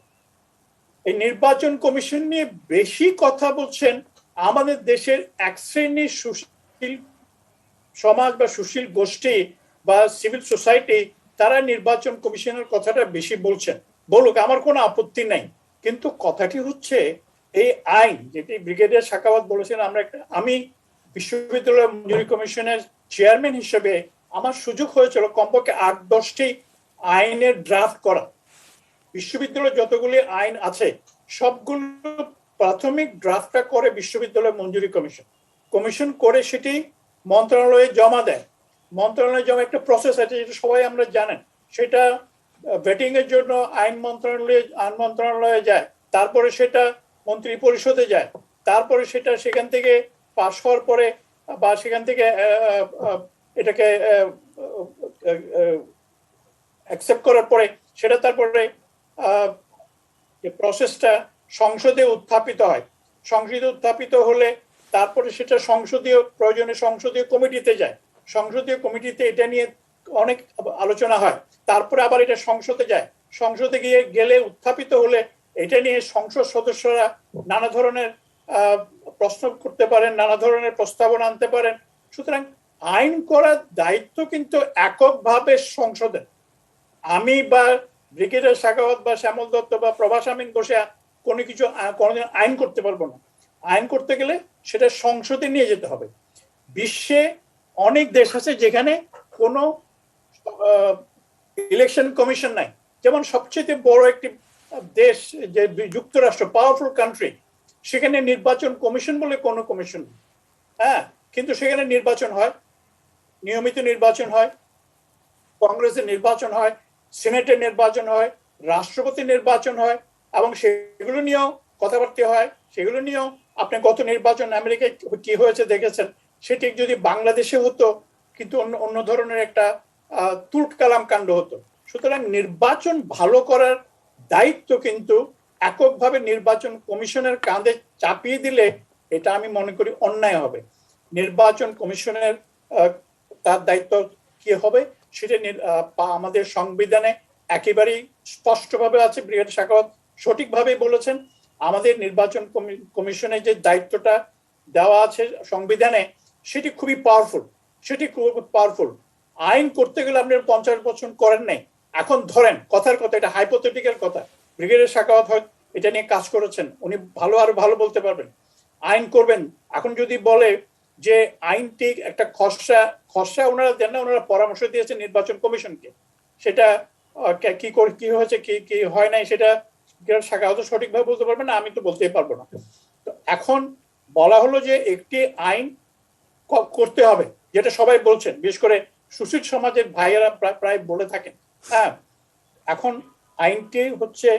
এই নির্বাচন কমিশন নিয়ে বেশি কথা বলছেন আমাদের দেশের এক শ্রেণীর সুশীল সমাজ বা সুশীল গোষ্ঠী বা সিভিল সোসাইটি, তারা নির্বাচন কমিশনের কথাটা বেশি বলছেন, বলুক, আমার কোনো আপত্তি নাই। কিন্তু কথাটি হচ্ছে এই আইন যেটি ব্রিগেডিয়ার সাখাওয়াত বলেছেন, আমি বিশ্ববিদ্যালয় মঞ্জুরি কমিশনের চেয়ারম্যান হিসেবে আমার সুযোগ হয়েছিল কমপক্ষে 8-10টি আইনের ড্রাফট করা। বিশ্ববিদ্যালয়ে যতগুলি আইন আছে সবগুলো প্রাথমিক ড্রাফটটা করে বিশ্ববিদ্যালয় মঞ্জুরি কমিশন করে সেটি মন্ত্রণালয়ে জমা দেয়। মন্ত্রণালয়ে জমা একটা প্রসেস আছে যেটা সবাই আমরা জানেন, সেটা ভেটিং এর জন্য আইন মন্ত্রণালয়ে যায়, তারপরে সেটা মন্ত্রী পরিষদে যায়, তারপরে সেটা সেখান থেকে পাশ হওয়ার পরে বা সেখান থেকে এটাকে অ্যাকসেপ্ট করার পরে সেটা তারপরে প্রসেসটা সংসদে উত্থাপিত হয়। সংসদে উত্থাপিত হলে তারপরে সেটা প্রয়োজনে সংসদীয় কমিটিতে যায়। সংসদীয় কমিটিতে এটা নিয়ে অনেক আলোচনা হয়, তারপরে আবার এটা সংসদে যায়। সংসদে গেলে উত্থাপিত হলে এটা নিয়ে সংসদ সদস্যরা নানা ধরনের প্রশ্ন করতে পারেন, নানা ধরনের প্রস্তাবনা আনতে পারেন। সুতরাং আইন করার দায়িত্ব কিন্তু এককভাবে সংসদের। আমি বা ব্রিগেডিয়ার সাখাওয়াত বা শ্যামল দত্ত বা প্রভাস আমিন বসে কোনোদিন আইন করতে পারবো না। আইন করতে গেলে সেটা সংসদে নিয়ে যেতে হবে। বিশ্বে অনেক দেশ আছে যেখানে কোনো ইলেকশন কমিশন নাই। যেমন সবচেয়ে বড় একটি দেশ যে যুক্তরাষ্ট্র, পাওয়ারফুল কান্ট্রি, সেখানে নির্বাচন কমিশন বলে কোনো কমিশন নেই। হ্যাঁ, কিন্তু সেখানে নির্বাচন হয়, নিয়মিত নির্বাচন হয়, কংগ্রেসের নির্বাচন হয়, সিনেটের নির্বাচন হয়, রাষ্ট্রপতি নির্বাচন হয়, এবং সেগুলো নিয়েও কথাবার্তা হয়। সেগুলো নিয়েও আপনি গত নির্বাচন আমেরিকায় কি হয়েছে দেখেছেন। সেটি যদি বাংলাদেশে হতো কিন্তু অন্য ধরনের একটা তুলকালাম কাণ্ড হতো। সুতরাং নির্বাচন ভালো করার দায়িত্ব কিন্তু এককভাবে নির্বাচন কমিশনের কাঁধে চাপিয়ে দিলে এটা আমি মনে করি অন্যায় হবে। নির্বাচন কমিশনের তার দায়িত্ব কি হবে সেটা আমাদের সংবিধানে একেবারেই স্পষ্টভাবে আছে। ব্রিগেডিয়ার সাখাওয়াত সঠিকভাবেই বলেছেন, আমাদের নির্বাচন কমিশনের যে দায়িত্বটা দেওয়া আছে সংবিধানে সেটি খুবই পাওয়ারফুল। আইন করতে গেলে আপনি 50 বছর করেন নাই। এখন ধরেন কথার কথা, এটা হাইপোথেটিক্যাল কথা, ব্রিগেডিয়ার সাখাওয়াত হয় এটা নিয়ে কাজ করেছেন, উনি আরো ভালো বলতে পারবেন। আইন করবেন, এখন যদি বলে যে আইনটি একটা খসড়া ওনারা দেন না, ওনারা পরামর্শ দিয়েছেন নির্বাচন কমিশনকে, সেটা কি হয়েছে কি হয় নাই সেটা সাখাওয়াত সঠিকভাবে বলতে পারবেন না, আমি তো বলতেই পারবো না। তো এখন বলা হলো যে একটি আইন করতে হবে, যেটা সবাই বলছেন, বিশেষ করে সুশীল সমাজের ভাইয়েরা প্রায় বলে থাকেন। হ্যাঁ, এখন আইনটি হচ্ছে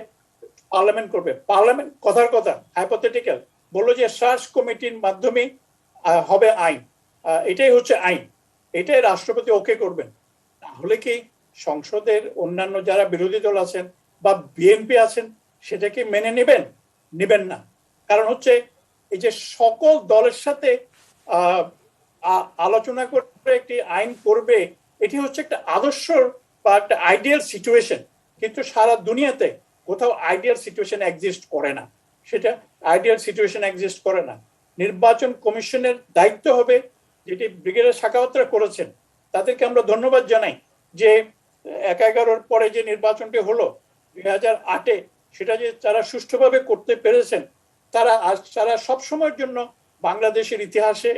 পার্লামেন্ট করবে। পার্লামেন্ট কথার কথা হাইপোথেটিক্যাল বললো যে সার্চ কমিটির মাধ্যমে হবে আইন, এটাই হচ্ছে আইন, এটাই রাষ্ট্রপতি ওকে করবেন। তাহলে কি সংসদের অন্যান্য যারা বিরোধী দল আছেন বা বিএনপি আছেন সেটা কি মেনে নেবেন না? কারণ হচ্ছে এই যে সকল দলের সাথে আলোচনা করে একটি আইন করবে, এটি হচ্ছে একটা আদর্শ বা একটা আইডিয়াল সিচুয়েশন, কিন্তু সারা দুনিয়াতে কোথাও আইডিয়াল সিচুয়েশন এক্সিস্ট করে না। সেটা আইডিয়াল সিচুয়েশন এক্সিস্ট করে না। নির্বাচন কমিশনের দায়িত্ব হবে, যেটি ব্রিগেডিয়ার সাখাওয়াতরা করেছেন, তাদেরকে আমরা ধন্যবাদ জানাই যে 11-11 পরে যে নির্বাচনটি হলো 2008-এ, সেটা যে তারা সুষ্ঠুভাবে করতে পেরেছেন, তারা সবসময়ের জন্য বাংলাদেশের ইতিহাসে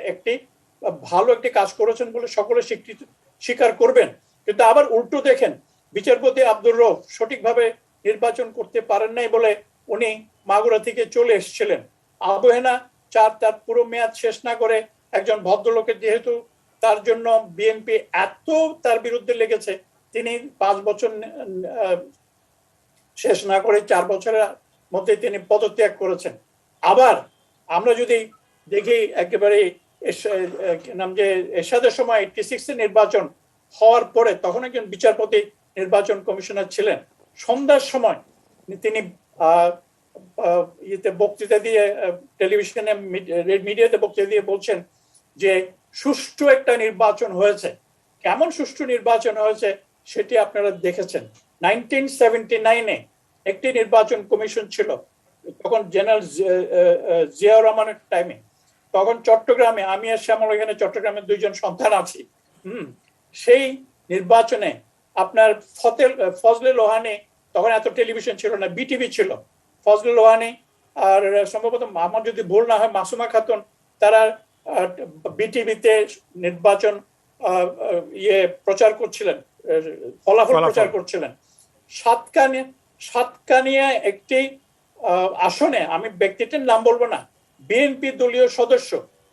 ভালো একটি কাজ করেছেন বলে সকলে স্বীকার করবেন। কিন্তু আবার উল্টো দেখেন, বিচারপতি আব্দুর রউফ সঠিকভাবে নির্বাচন করতে পারেন নাই বলে উনি মাগুরা থেকে চলে এসেছিলেন। আবু হেনা তার পুরো মেয়াদ শেষ না করে, একজন ভদ্রলোকের যেহেতু তার জন্য বিএনপি এত তার বিরুদ্ধে লেগেছে, তিনি 5 বছর শেষ না করে 4 বছরের মধ্যে তিনি পদত্যাগ করেছেন। আবার আমরা যদি দেখি একেবারে এরশাদের সময় 86 নির্বাচন হওয়ার পরে, তখন একজন বিচারপতি নির্বাচন কমিশনার ছিলেন। সন্ধ্যার সময় তিনি বক্তৃতা দিয়ে, টেলিভিশনে মিডিয়াতে বক্তৃতা দিয়ে বলছেন যে সুষ্ঠু একটা নির্বাচন হয়েছে। কেমন সুষ্ঠু নির্বাচন হয়েছে সেটি আপনারা দেখেছেন। 1979-এ একটি নির্বাচন কমিশন ছিল, তখন জেনারেল জিয়াউর রহমানের টাইমে, তখন চট্টগ্রামে আমি আর শ্যামল এখানে চট্টগ্রামের 2জন সন্তান আছি। সেই নির্বাচনে আপনার ফজলে লোহানী, তখন এত টেলিভিশন ছিল না, বিটিভি ছিল, ফজলে লোহানী আর সম্ভবত আমার যদি ভুল না হয় মাসুমা খাতুন, তারা বিটিভিতে নির্বাচন প্রচার করছিলেন, ফলাফল প্রচার করছিলেন। সাতকানিয়া একটি আসনে, আমি ব্যক্তিটির নাম বলবো না, বিএনপি দলীয় সদস্য,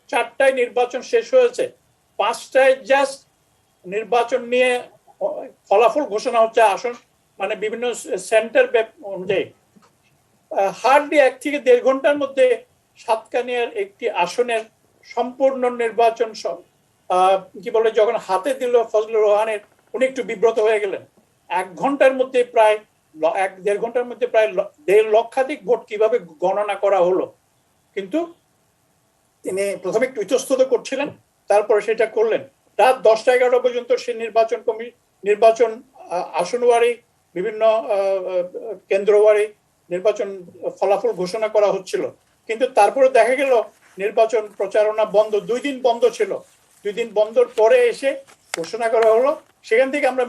4টায় নির্বাচন শেষ হয়েছে, 5টায় জাস্ট নির্বাচন নিয়ে ফলাফল ঘোষণা হচ্ছে আসন, মানে বিভিন্ন সেন্টার অনুযায়ী হার্ডলি 1 থেকে 1.5 ঘন্টার মধ্যে সাতকানিয়ার একটি আসনের সম্পূর্ণ নির্বাচন কি বলে যখন হাতে দিল ফজলুর রহমানের, উনি একটু বিব্রত হয়ে গেলেন। 1 ঘন্টার মধ্যে প্রায় 1.5 ঘন্টার মধ্যে প্রায় 1.5 লক্ষাধিক ভোট কিভাবে গণনা করা হলো। কিন্তু তিনি প্রথমে একটু ইতস্তত করছিলেন, তারপরে সেটা করলেন। রাত 10টা-11টা পর্যন্ত সে নির্বাচন আসনওয়ারি, বিভিন্ন কেন্দ্রওয়ারি নির্বাচন ফলাফল ঘোষণা করা হচ্ছিল। কিন্তু তারপরে দেখা গেল নির্বাচন প্রচারণা বন্ধ, 2 দিন বন্ধ ছিল। 2 দিন বন্ধর পরে এসে ঘোষণা করা হলো। সেখান থেকে আমরা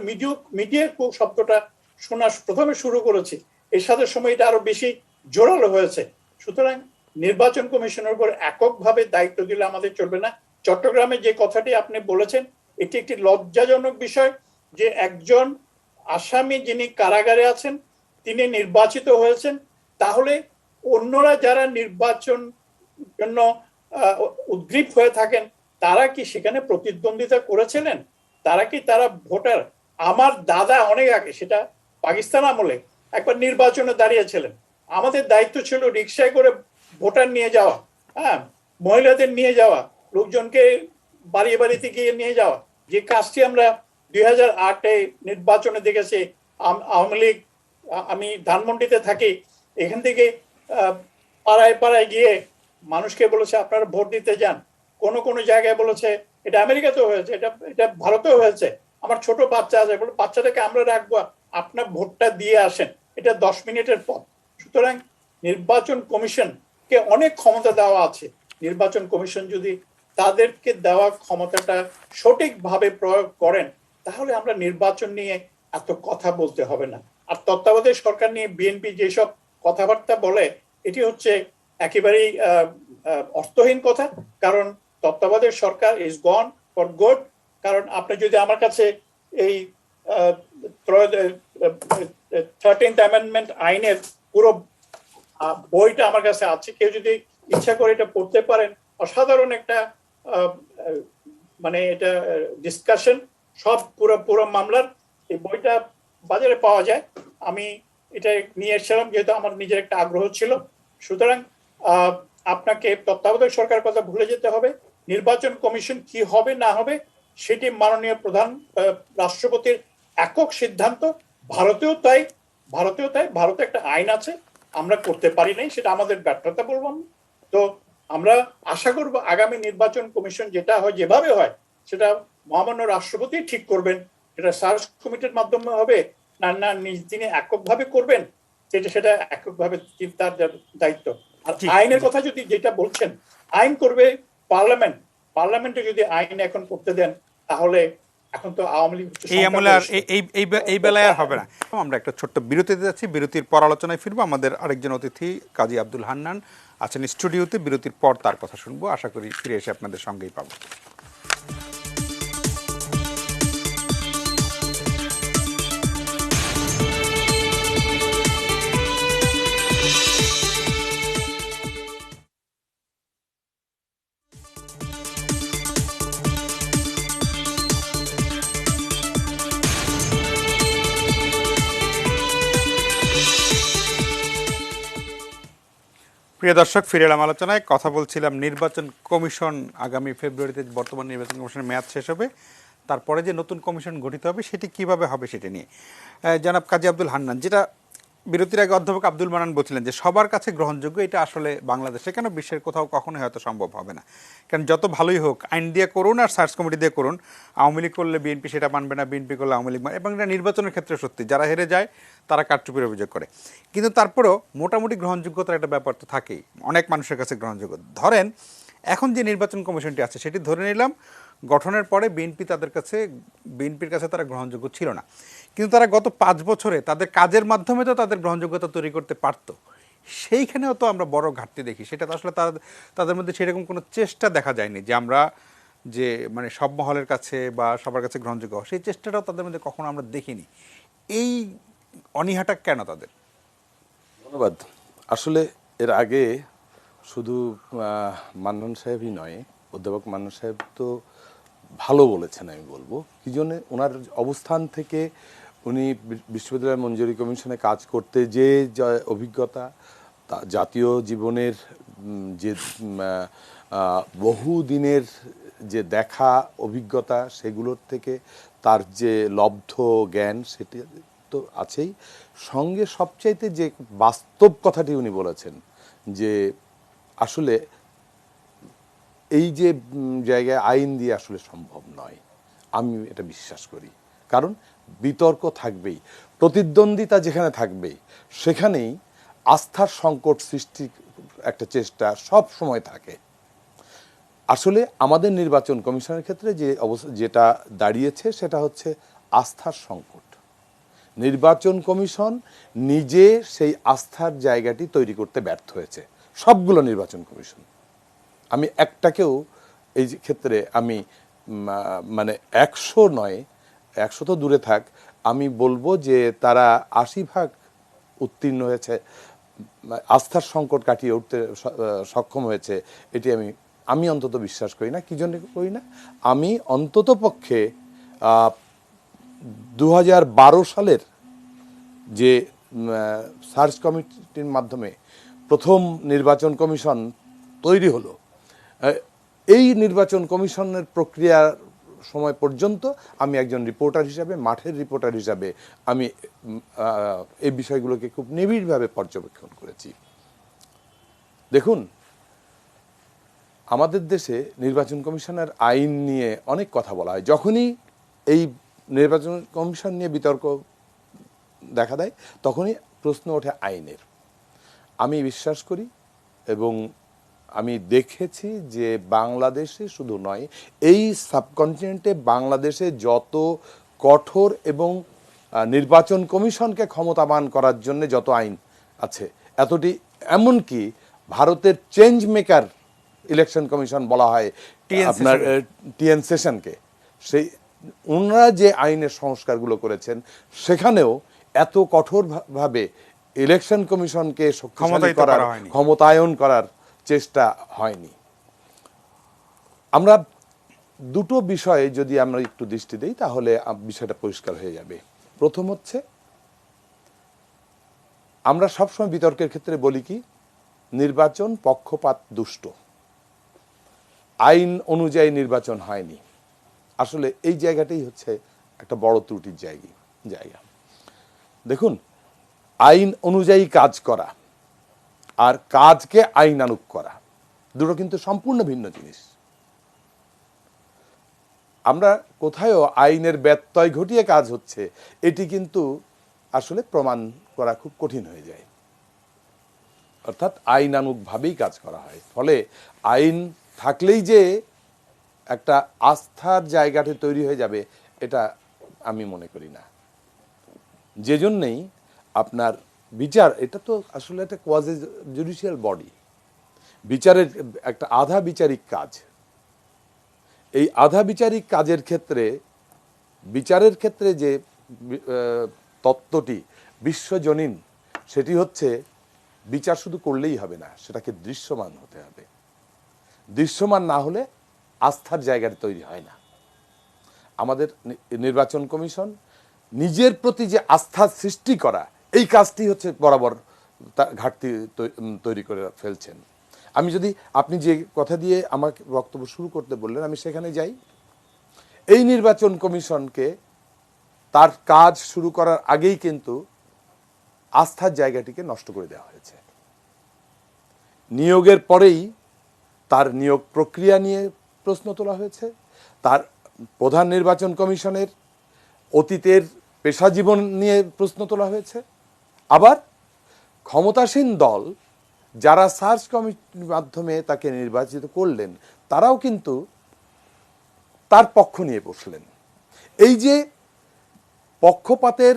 মিডিয়া শব্দটা শোনা প্রথমে শুরু করেছি। এর সাথে সময়টা আরো বেশি জোরালো হয়েছে। সুতরাং নির্বাচন কমিশনের উপর এককভাবে দায়িত্ব দিলে আমাদের চলবে না। চট্টগ্রামে যে কথাটি আপনি বলেছেন, এটি একটি লজ্জাজনক বিষয় যে একজন আসামি যিনি কারাগারে আছেন তিনি নির্বাচিত হয়েছেন, তাহলে অন্যরা যারা নির্বাচন জন্য উদ্গ্রীব হয়ে থাকেন তারা কি সেখানে প্রতিদ্বন্দ্বিতা করেছিলেন? তারা ভোটার? আমার দাদা অনেক আগে, সেটা পাকিস্তান আমলে, একবার নির্বাচনে দাঁড়িয়েছিলেন। আমাদের দায়িত্ব ছিল রিক্সায় করে ভোটার নিয়ে যাওয়া, মহিলাদের নিয়ে যাওয়া, লোকজনকে বাড়িতে গিয়ে নিয়ে যাওয়া, যে কাজটি আমরা 2008-এ নির্বাচনে দেখেছি। আওয়ামী লীগ, আমি ধানমন্ডিতে থাকি, এখান থেকে পাড়ায় পাড়ায় গিয়ে মানুষকে বলেছে আপনারা ভোট দিতে যান। কোন জায়গায় বলেছে, এটা আমেরিকাতেও হয়েছে, এটা ভারতেও হয়েছে, আমার ছোট বাচ্চা আছে, বলে বাচ্চাটাকে আমরা রাখবো, আপনার ভোটটা দিয়ে আসেন, এটা 10 মিনিটের পথ। সুতরাং নির্বাচন কমিশনকে অনেক ক্ষমতা দেওয়া আছে। নির্বাচন কমিশন যদি তাদেরকে দেওয়া ক্ষমতাটা সঠিকভাবে প্রয়োগ করেন, তাহলে আমরা নির্বাচন নিয়ে এত কথা বলতে হবে না। আর তত্ত্বাবধায়ক সরকার নিয়ে বিএনপি যেসব কথাবার্তা বলে, এটি হচ্ছে একেবারেই অর্থহীন কথা। কারণ তত্ত্বাবধায়ক সরকার ইজ গন ফর গুড। কারণ আপনি যদি আমার কাছে এই 13th অ্যামেন্ডমেন্ট আইনের পুরো বইটা আমার কাছে আছে, কেউ যদি ইচ্ছা করে এটা পড়তে পারেন, অসাধারণ একটা মানে এটা ডিসকাশন, সব পুরো মামলার এই বইটা বাজারে পাওয়া যায়। আমি এটা নিয়ে এসেছিলাম যেহেতু আমার নিজের একটা আগ্রহ ছিল। সুতরাং আপনাকে তত্ত্বাবধায়ক সরকারের কথা ভুলে যেতে হবে। নির্বাচন কমিশন কি হবে না হবে সেটি মাননীয় প্রধান রাষ্ট্রপতির একক সিদ্ধান্ত। ভারতেও তাই। ভারতে একটা আইন আছে, আমরা করতে পারি নাই, সেটা আমাদের ব্যর্থতা বলবো। তো আমরা আশা করব আগামী নির্বাচন কমিশন যেটা হয়, যেভাবে হয়, সেটা মহামান্য রাষ্ট্রপতি ঠিক করবেন। এটা সার্চ কমিটির মাধ্যমে হবে না তিনি এককভাবে করবেন, সেটা এককভাবে তার দায়িত্ব। আর আইনের কথা যদি যেটা বলছেন, আইন করবে পার্লামেন্টে যদি আইন এখন করতে দেন, তাহলে এখন তো আওয়ামী লীগ এই বেলায় আর হবে না। আমরা একটা ছোট্ট বিরতিতে যাচ্ছি, বিরতির পর আলোচনায় ফিরবো। আমাদের আরেকজন অতিথি কাজী আব্দুল হান্নান আছেন স্টুডিওতে, বিরতির পর তার কথা শুনবো। আশা করি ফিরে এসে আপনাদের সঙ্গেই পাবো। প্রিয় দর্শক, ফিরে এলাম আলোচনায়। কথা বলছিলাম নির্বাচন কমিশন আগামী ফেব্রুয়ারিতে বর্তমান নির্বাচন কমিশনের মেয়াদ শেষ হবে, তারপরে যে নতুন কমিশন গঠিত হবে সেটি কিভাবে হবে সেটা নিয়ে জনাব কাজী আব্দুল হান্নান, যেটা বিরতির আগে অধ্যাপক আব্দুল মান্নান বলছিলেন যে সবার কাছে গ্রহণযোগ্য এটা আসলে বাংলাদেশে কেন বিশ্বের কোথাও কখনোই হয়তো সম্ভব হবে না। কারণ যত ভালোই হোক আইন দিয়ে করুন আর সার্চ কমিটি দিয়ে করুন, আওয়ামী লীগ করলে বিএনপি সেটা মানবে না, বিএনপি করলে আওয়ামী লীগ মানবে, এবং এটা নির্বাচনের ক্ষেত্রে সত্যি, যারা হেরে যায় তারা কারচুপির অভিযোগ করে। কিন্তু তারপরেও মোটামুটি গ্রহণযোগ্যতার একটা ব্যাপার তো থাকেই, অনেক মানুষের কাছে গ্রহণযোগ্য। ধরেন এখন যে নির্বাচন কমিশনটি আছে সেটি ধরে নিলাম গঠনের পরে বিএনপির কাছে তারা গ্রহণযোগ্য ছিল না, কিন্তু তারা গত 5 বছরে তাদের কাজের মাধ্যমে তো তাদের গ্রহণযোগ্যতা তৈরি করতে পারত। সেইখানেও তো আমরা বড় ঘাটতি দেখি, সেটা তো আসলে তাদের মধ্যে সেরকম কোনো চেষ্টা দেখা যায়নি যে আমরা যে মানে সব মহলের কাছে বা সবার কাছে গ্রহণযোগ্য, সেই চেষ্টাটাও তাদের মধ্যে কখনো আমরা দেখিনি। এই অনীহাটা কেন তাদের? ধন্যবাদ। আসলে এর আগে শুধু মান্নান সাহেবই নয়, অধ্যাপক মান্নান সাহেব তো ভালো বলেছেন আমি বলবো। কি জন্যে? ওনার অবস্থান থেকে উনি বিশ্ববিদ্যালয় মঞ্জুরি কমিশনে কাজ করতে যে অভিজ্ঞতা, জাতীয় জীবনের যে বহু দিনের যে দেখা অভিজ্ঞতা, সেগুলোর থেকে তার যে লব্ধ জ্ঞান সেটি তো আছেই। সঙ্গে সবচাইতে যে বাস্তব কথাটি উনি বলেছেন যে আসলে এই যে জায়গায় আইন দিয়ে আসলে সম্ভব নয়, আমি এটা বিশ্বাস করি। কারণ বিতর্ক থাকবেই, প্রতিদ্বন্দ্বিতা যেখানে থাকবেই সেখানেই আস্থার সংকট সৃষ্টির একটা চেষ্টা সব সময় থাকে। আসলে আমাদের নির্বাচন কমিশনের ক্ষেত্রে যে অবস্থা যেটা দাঁড়িয়েছে সেটা হচ্ছে আস্থার সংকট। নির্বাচন কমিশন নিজে সেই আস্থার জায়গাটি তৈরি করতে ব্যর্থ হয়েছে, সবগুলো নির্বাচন কমিশন। আমি একটাকেও এই ক্ষেত্রে আমি মানে 100 নয়, 100 তো দূরে থাক, আমি বলবো যে তারা 80% উত্তীর্ণ হয়েছে, আস্থার সংকট কাটিয়ে উঠতে সক্ষম হয়েছে, এটি আমি অন্তত বিশ্বাস করি না। কি জন্য করি না? আমি অন্তত পক্ষে 2012 সালের যে সার্চ কমিটির মাধ্যমে প্রথম নির্বাচন কমিশন তৈরি হলো, এই নির্বাচন কমিশনের প্রক্রিয়ার সময় পর্যন্ত আমি একজন রিপোর্টার হিসাবে, মাঠের রিপোর্টার হিসাবে আমি এই বিষয়গুলোকে খুব নিবিড়ভাবে পর্যবেক্ষণ করেছি। দেখুন, আমাদের দেশে নির্বাচন কমিশনের আইন নিয়ে অনেক কথা বলা হয়। যখনই এই নির্বাচন কমিশন নিয়ে বিতর্ক দেখা দেয় তখনই প্রশ্ন ওঠে আইনের। আমি বিশ্বাস করি এবং আমি দেখেছি যে বাংলাদেশে শুধু নয়, এই সাবকন্টিনেন্টে বাংলাদেশে যত কঠোর এবং নির্বাচন কমিশনকে ক্ষমতাবান করার জন্য যত আইন আছে, এতটি, এমনকি ভারতের চেঞ্জ মেকার ইলেকশন কমিশন বলা হয় আপনার টিএন সেশনকে, সেই ওনারা যে আইনের সংস্কারগুলো করেছেন সেখানেও এত কঠোরভাবে ইলেকশন কমিশনকে শক্তিশালী করার, ক্ষমতায়ন করার চেষ্টা হয়নি। আমরা দুটো বিষয়ে যদি আমরা একটু দৃষ্টি দিই তাহলে বিষয়টা পরিষ্কার হয়ে যাবে। প্রথম হচ্ছে, আমরা সবসময় বিতর্কের ক্ষেত্রে বলি কি, নির্বাচন পক্ষপাত দুষ্ট, আইন অনুযায়ী নির্বাচন হয়নি। আসলে এই জায়গাটাই হচ্ছে একটা বড় ত্রুটির জায়গা। দেখুন, আইন অনুযায়ী কাজ করা আর কাজকে আইনানুগ করা দুটো কিন্তু সম্পূর্ণ ভিন্ন জিনিস। আমরা কোথায়ও আইনের ব্যত্যয় ঘটিয়ে কাজ হচ্ছে এটি কিন্তু আসলে প্রমাণ করা খুব কঠিন হয়ে যায়। অর্থাৎ আইনানুগভাবেই কাজ করা হয়। ফলে আইন থাকলেই যে একটা আস্থার জায়গাটি তৈরি হয়ে যাবে এটা আমি মনে করি না। যে জন্যেই আপনার বিচার, এটা তো আসলে একটা কোয়াজি জুডিশিয়াল বডি, বিচারের একটা আধা বিচারিক কাজ। এই আধা বিচারিক কাজের ক্ষেত্রে, বিচারের ক্ষেত্রে যে তত্ত্বটি বিশ্বজনীন, সেটি হচ্ছে বিচার শুধু করলেই হবে না, সেটাকে দৃশ্যমান হতে হবে। দৃশ্যমান না হলে আস্থার জায়গাটা তৈরি হয় না। আমাদের নির্বাচন কমিশন নিজের প্রতি যে আস্থা সৃষ্টি করা, এই কাজটি হচ্ছে বরাবর ঘাটতি তৈরি করে ফেলছেন। আমি যদি, আপনি যে কথা দিয়ে আমাকে বক্তব্য শুরু করতে বললেন, আমি সেখানে যাই। এই নির্বাচন কমিশনকে তার কাজ শুরু করার আগেই কিন্তু আস্থার জায়গাটিকে নষ্ট করে দেওয়া হয়েছে। নিয়োগের পরেই তার নিয়োগ প্রক্রিয়া নিয়ে প্রশ্ন তোলা হয়েছে, তার প্রধান নির্বাচন কমিশনের অতীতের পেশা জীবন নিয়ে প্রশ্ন তোলা হয়েছে। আবার ক্ষমতাসীন দল যারা সার্চ কমিটির মাধ্যমে তাকে নির্বাচিত করলেন তারাও কিন্তু তার পক্ষ নিয়ে বসলেন। এই যে পক্ষপাতের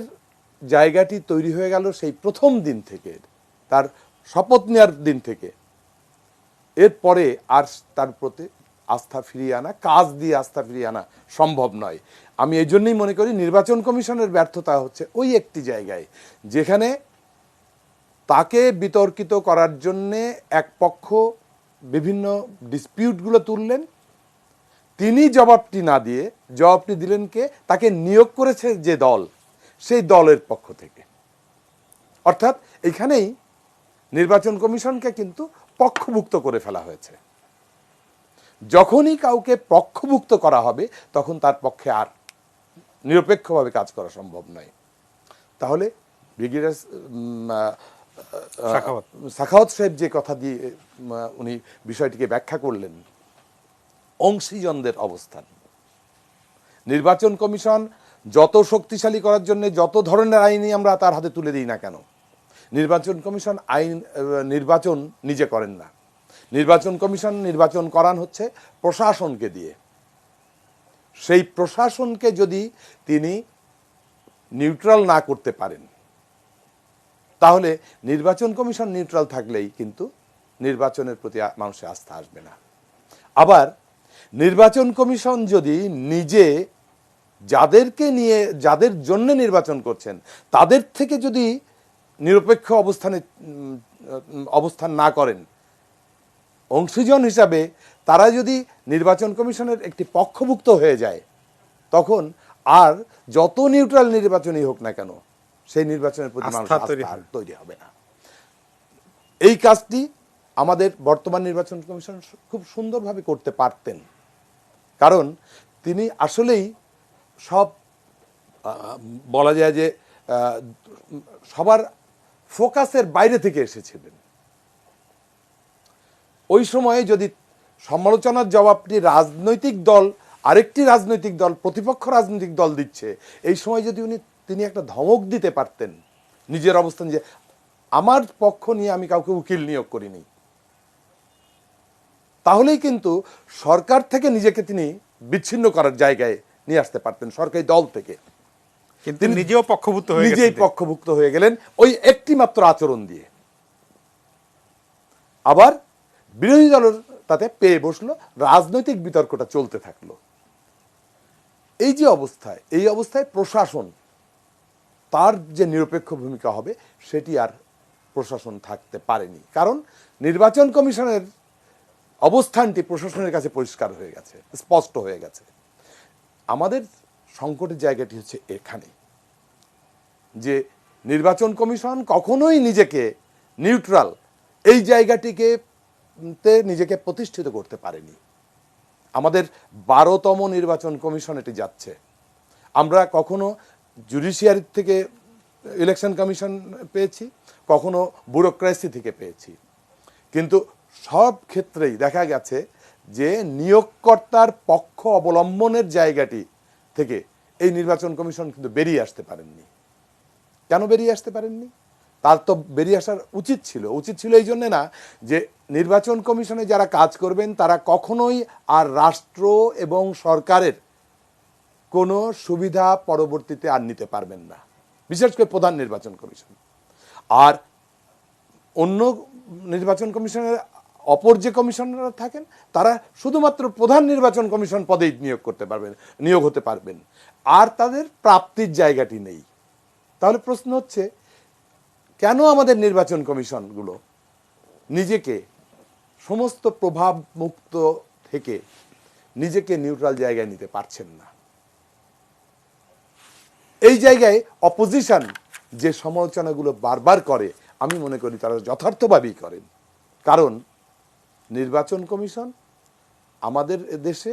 জায়গাটি তৈরি হয়ে গেল সেই প্রথম দিন থেকে, তার শপথ নেওয়ার দিন থেকে, এরপরে আর তার প্রতি আস্থা ফিরিয়ে আনা, কাজ দিয়ে আস্থা ফিরিয়ে আনা সম্ভব নয়। আমি এই জন্যই মনে করি নির্বাচন কমিশনের ব্যর্থতা হচ্ছে ওই একটি জায়গায়, যেখানে তাকে বিতর্কিত করার জন্যে এক পক্ষ বিভিন্ন ডিসপিউটগুলো তুললেন, তিনি জবাবটি না দিয়ে জবাবটি দিলেন কে? তাকে নিয়োগ করেছে যে দল, সেই দলের পক্ষ থেকে। অর্থাৎ এখানেই নির্বাচন কমিশনকে কিন্তু পক্ষভুক্ত করে ফেলা হয়েছে। যখনই কাউকে পক্ষভুক্ত করা হবে তখন তার পক্ষে আর নিরপেক্ষভাবে কাজ করা সম্ভব নয়। তাহলে ব্রিগেডিয়ার সাখাওয়াত সাহেব যে কথা দিয়ে উনি বিষয়টিকে ব্যাখ্যা করলেন, অংশীজনদের অবস্থান, নির্বাচন কমিশন যত শক্তিশালী করার জন্য যত ধরনের আইনই আমরা তার হাতে তুলে দিই না কেন, নির্বাচন কমিশন নির্বাচন নিজে করেন না। নির্বাচন কমিশন নির্বাচন করান হচ্ছে প্রশাসনকে দিয়ে। সেই প্রশাসনকে যদি তিনি নিউট্রাল না করতে পারেন, তাহলে নির্বাচন কমিশন নিউট্রাল থাকলেই কিন্তু নির্বাচনের প্রতি মানুষের আস্থা আসবে না। আবার নির্বাচন কমিশন যদি নিজে যাদেরকে নিয়ে, যাদের জন্য নির্বাচন করছেন, তাদের থেকে যদি নিরপেক্ষ অবস্থান না করেন, অংশীজন হিসাবে তারা যদি নির্বাচন কমিশনের একটি পক্ষভুক্ত হয়ে যায়, তখন আর যত নিউট্রাল নির্বাচনই হোক না কেন সেই নির্বাচনের প্রতি মানুষের আস্থা তৈরি হবে না। এই কাজটি আমাদের বর্তমান নির্বাচন কমিশন খুব সুন্দরভাবে করতে পারতেন, কারণ তিনি আসলেই সব বলা যায় যে সবার ফোকাসের বাইরে থেকে এসেছিলেন। ওই সময়ে যদি সমালোচনার জবাবটি রাজনৈতিক দল, আরেকটি রাজনৈতিক দল, প্রতিপক্ষ রাজনৈতিক দল দিচ্ছে, এই সময় যদি তিনি একটা ধমক দিতে পারতেন নিজের অবস্থান, যে আমার পক্ষ নিয়ে আমি কাউকে উকিল নিয়োগ করিনি, তাহলেই কিন্তু সরকার থেকে নিজেকে তিনি বিচ্ছিন্ন করার জায়গায় নিয়ে আসতে পারতেন, সরকারি দল থেকে। কিন্তু নিজেই পক্ষভুক্ত হয়ে গেলেন ওই একটি মাত্র আচরণ দিয়ে। আবার বিরোধী দলের তাতে পেয়ে বসলো, রাজনৈতিক বিতর্কটা চলতে থাকলো। এই যে অবস্থায়, এই অবস্থায় প্রশাসন তার যে নিরপেক্ষ ভূমিকা হবে সেটি আর প্রশাসন থাকতে পারেনি, কারণ নির্বাচন কমিশনের অবস্থানটি প্রশাসনের কাছে পরিষ্কার হয়ে গেছে, স্পষ্ট হয়ে গেছে। আমাদের সংকটের জায়গাটি হচ্ছে এখানে, যে নির্বাচন কমিশন কখনোই নিজেকে নিউট্রাল এই জায়গাটিকে নিজেকে প্রতিষ্ঠিত করতে পারেনি। আমাদের 12তম নির্বাচন কমিশন এটি যাচ্ছে। আমরা কখনো জুডিশিয়ারি থেকে ইলেকশন কমিশন পেয়েছি, কখনো ব্যুরোক্রেসি থেকে পেয়েছি, কিন্তু সব ক্ষেত্রেই দেখা গেছে যে নিয়োগকর্তার পক্ষ অবলম্বনের জায়গাটি থেকে এই নির্বাচন কমিশন কিন্তু বেরিয়ে আসতে পারেননি। কেন বেরিয়ে আসতে পারেননি? তার তো বেরিয়ে আসার উচিত ছিল এই জন্যে না যে নির্বাচন কমিশনে যারা কাজ করবেন তারা কখনোই আর রাষ্ট্র এবং সরকারের কোনো সুবিধা পরবর্তীতে আর নিতে পারবেন না, বিশেষ করে প্রধান নির্বাচন কমিশন। আর অন্য নির্বাচন কমিশনের অপর যে কমিশনাররা থাকেন তারা শুধুমাত্র প্রধান নির্বাচন কমিশন পদেই নিয়োগ হতে পারবেন, আর তাদের প্রাপ্তির জায়গাটি নেই। তাহলে প্রশ্ন হচ্ছে, কেন আমাদের নির্বাচন কমিশনগুলো নিজেকে সমস্ত প্রভাব মুক্ত থেকে নিজেকে নিউট্রাল জায়গায় নিতে পারছেন না? এই জায়গায় অপোজিশন যে সমালোচনাগুলো বারবার করে, আমি মনে করি তারা যথার্থভাবেই করেন, কারণ নির্বাচন কমিশন আমাদের দেশে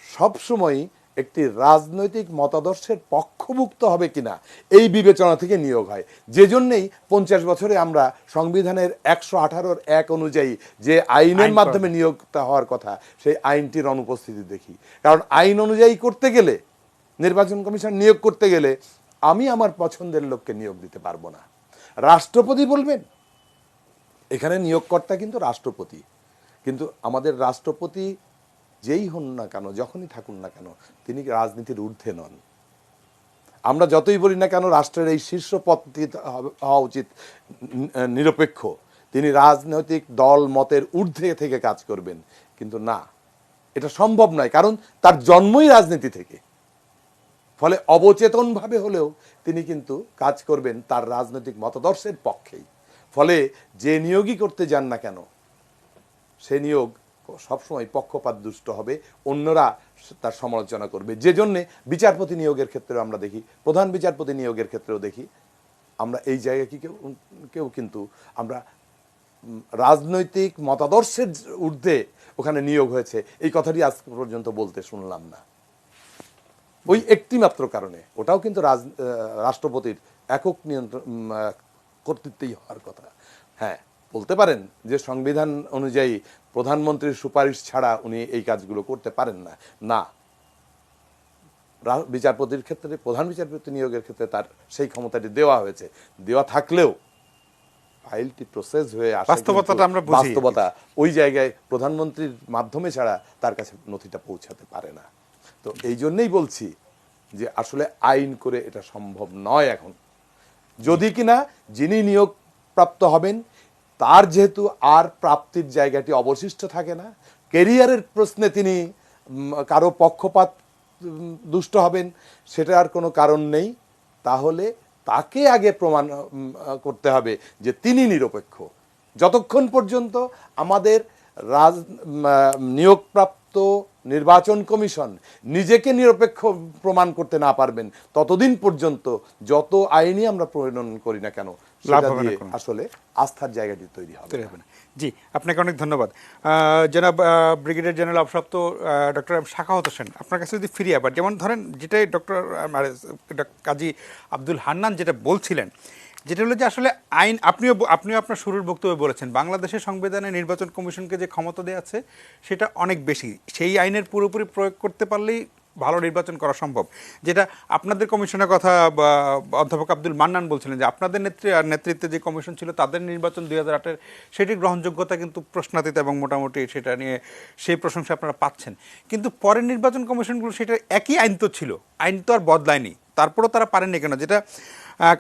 সবসময়ই একটি রাজনৈতিক মতাদর্শের পক্ষভুক্ত হবে কিনা এই বিবেচনা থেকে নিয়োগ হয়। যে জন্যেই 50 বছরে আমরা সংবিধানের 118(1) অনুযায়ী যে আইনের মাধ্যমে নিয়োগটা হওয়ার কথা সেই আইনটির অনুপস্থিতি দেখি। কারণ আইন অনুযায়ী করতে গেলে, নির্বাচন কমিশন নিয়োগ করতে গেলে আমি আমার পছন্দের লোককে নিয়োগ দিতে পারবো না, রাষ্ট্রপতি বলবেন। এখানে নিয়োগকর্তা কিন্তু রাষ্ট্রপতি, কিন্তু আমাদের রাষ্ট্রপতি যেই হন না কেন, যখনই থাকুন না কেন, তিনি রাজনীতির ঊর্ধ্বে নন। আমরা যতই বলি না কেন রাষ্ট্রের এই শীর্ষ পদটি হওয়া উচিত নিরপেক্ষ, তিনি রাজনৈতিক দল মতের ঊর্ধ্বে থেকে কাজ করবেন, কিন্তু না, এটা সম্ভব নয়, কারণ তার জন্মই রাজনীতি থেকে। ফলে অবচেতনভাবে হলেও তিনি কিন্তু কাজ করবেন তার রাজনৈতিক মতাদর্শের পক্ষেই। ফলে যে নিয়োগই করতে যান না কেন সে নিয়োগ সবসময় পক্ষপাত দুষ্ট হবে, অন্যরা তার সমালোচনা করবে। যে জন্যে বিচারপতি নিয়োগের ক্ষেত্রেও আমরা দেখি, প্রধান বিচারপতি নিয়োগের ক্ষেত্রেও দেখি, আমরা এই জায়গায় কেউ কিন্তু আমরা রাজনৈতিক মতাদর্শের ঊর্ধ্বে ওখানে নিয়োগ হয়েছে এই কথাটি আজ পর্যন্ত বলতে শুনলাম না। ওই একটি মাত্র কারণে, ওটাও কিন্তু রাষ্ট্রপতির একক নিয়ন্ত্রণ কর্তৃত্বেই হওয়ার কথা। হ্যাঁ, বলতে পারেন যে সংবিধান অনুযায়ী প্রধানমন্ত্রীর সুপারিশ ছাড়া উনি এই কাজগুলো করতে পারেন না। না, বিচারপতির ক্ষেত্রে, প্রধান বিচারপতি নিয়োগের ক্ষেত্রে তার সেই ক্ষমতাটি দেওয়া হয়েছে। দেওয়া থাকলেও ফাইলটি প্রসেস হয়ে আসে, বাস্তবতাটা আমরা বুঝি। বাস্তবতা ওই জায়গায় প্রধানমন্ত্রীর মাধ্যমে ছাড়া তার কাছে নথিটা পৌঁছাতে পারে না। তো এই জন্যই বলছি যে আসলে আইন করে এটা সম্ভব নয় এখন। যদি কিনা যিনি নিয়োগ প্রাপ্ত হবেন তার যেহেতু আর প্রাপ্তির জায়গাটি অবশিষ্ট থাকে না, কেরিয়ারের প্রশ্নে তিনি কারো পক্ষপাত দুষ্ট হবেন সেটা আর কোনো কারণ নেই, তাহলে তাকে আগে প্রমাণ করতে হবে যে তিনি নিরপেক্ষ। যতক্ষণ পর্যন্ত আমাদের নিয়োগপ্রাপ্ত নির্বাচন কমিশন নিজেকে নিরপেক্ষ প্রমাণ করতে না পারবেন, ততদিন পর্যন্ত যত আইনই আমরা প্রণয়ন করি না কেন সেটা দিয়ে আসলে আস্থার জায়গাটি তৈরি হবে না। জি, আপনাকে অনেক ধন্যবাদ। জনাব ব্রিগেডিয়ার জেনারেল অবসপ্ত ডক্টর সাখাওয়াত হোসেন, আপনার কাছে যদি ফিরি আবার, যেমন ধরেন যেটাই ডক্টর কাজী আব্দুল হান্নান যেটা বলছিলেন, যেটা হলো যে আসলে আইন, আপনিও আপনার শুরুর বক্তব্যে বলেছেন বাংলাদেশের সংবিধানে নির্বাচন কমিশনকে যে ক্ষমতা দেওয়া আছে সেটা অনেক বেশি, সেই আইনের পুরোপুরি প্রয়োগ করতে পারলেই ভালো নির্বাচন করা সম্ভব। যেটা আপনাদের কমিশনের কথা অধ্যাপক আব্দুল মান্নান বলছিলেন যে আপনাদের নেতৃত্বে যে কমিশন ছিল তাদের নির্বাচন 2008-এর সেটির গ্রহণযোগ্যতা কিন্তু প্রশ্নাতীত এবং মোটামুটি সেটা নিয়ে সেই প্রশংসা আপনারা পাচ্ছেন। কিন্তু পরের নির্বাচন কমিশনগুলো সেটা একই আইন তো ছিল, আইন তো আর বদলায়নি, তারপরেও তারা পারেননি কেন? যেটা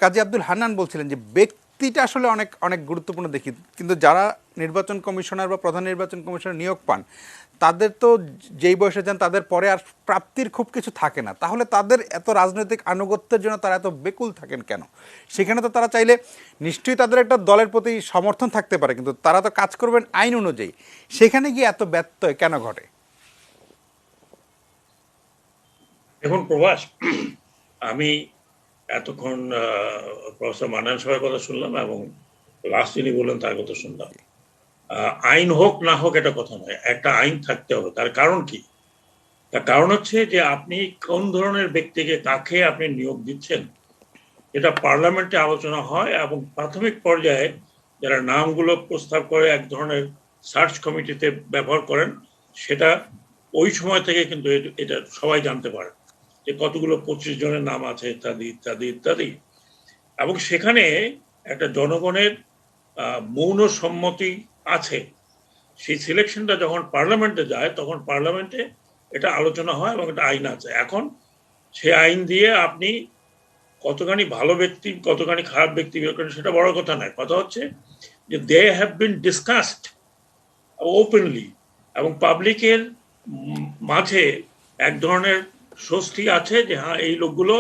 কাজী আব্দুল হান্নান বলছিলেন যে ব্যক্তিটা আসলে অনেক অনেক গুরুত্বপূর্ণ দেখি, কিন্তু যারা নির্বাচন কমিশনার বা প্রধান নির্বাচন কমিশনার নিয়োগ পান তাদের তো যেই বয়সে যান তাদের পরে আর প্রাপ্তির খুব কিছু থাকে না, তাহলে তাদের এত রাজনৈতিক আনুগত্যের জন্য তারা এত বেকুল থাকেন কেন? সেখানে তো তারা চাইলে নিশ্চয়ই তাদের একটা দলের প্রতি সমর্থন থাকতে পারে, কিন্তু তারা তো কাজ করবেন আইন অনুযায়ী, সেখানে গিয়ে এত ব্যত্যয় কেন ঘটে? এখন প্রভাস, আমি এতক্ষণ প্রফেসর মান্নান সাহেবের কথা শুনলাম এবং লাস্ট যিনি বললেন তার কথা শুনলাম। আইন হোক না হোক এটা কথা নয়, একটা আইন থাকতে হবে। তার কারণ কি? তার কারণ হচ্ছে যে আপনি কোন ধরনের ব্যক্তিকে কাকে আপনি নিয়োগ দিচ্ছেন এটা পার্লামেন্টে আলোচনা হয় এবং প্রাথমিক পর্যায়ে যারা নামগুলো প্রস্তাব করে এক ধরনের সার্চ কমিটিতে ব্যবহার করেন, সেটা ওই সময় থেকে কিন্তু এটা সবাই জানতে পারে যে কতগুলো 25 জনের নাম আছে ইত্যাদি ইত্যাদি ইত্যাদি। এবং সেখানে একটা জনগণের মৌন সম্মতি আছে। সেই সিলেকশনটা যখন পার্লামেন্টে যায় তখন পার্লামেন্টে এটা আলোচনা হয় এবং একটা আইন আছে। এখন সেই আইন দিয়ে আপনি কতখানি ভালো ব্যক্তি কতখানি খারাপ ব্যক্তি বের করেন সেটা বড় কথা নয়, কথা হচ্ছে যে they have been discussed openly এবং পাবলিকের মাঝে এক ধরনের স্বস্তি আছে যে হ্যাঁ এই লোকগুলো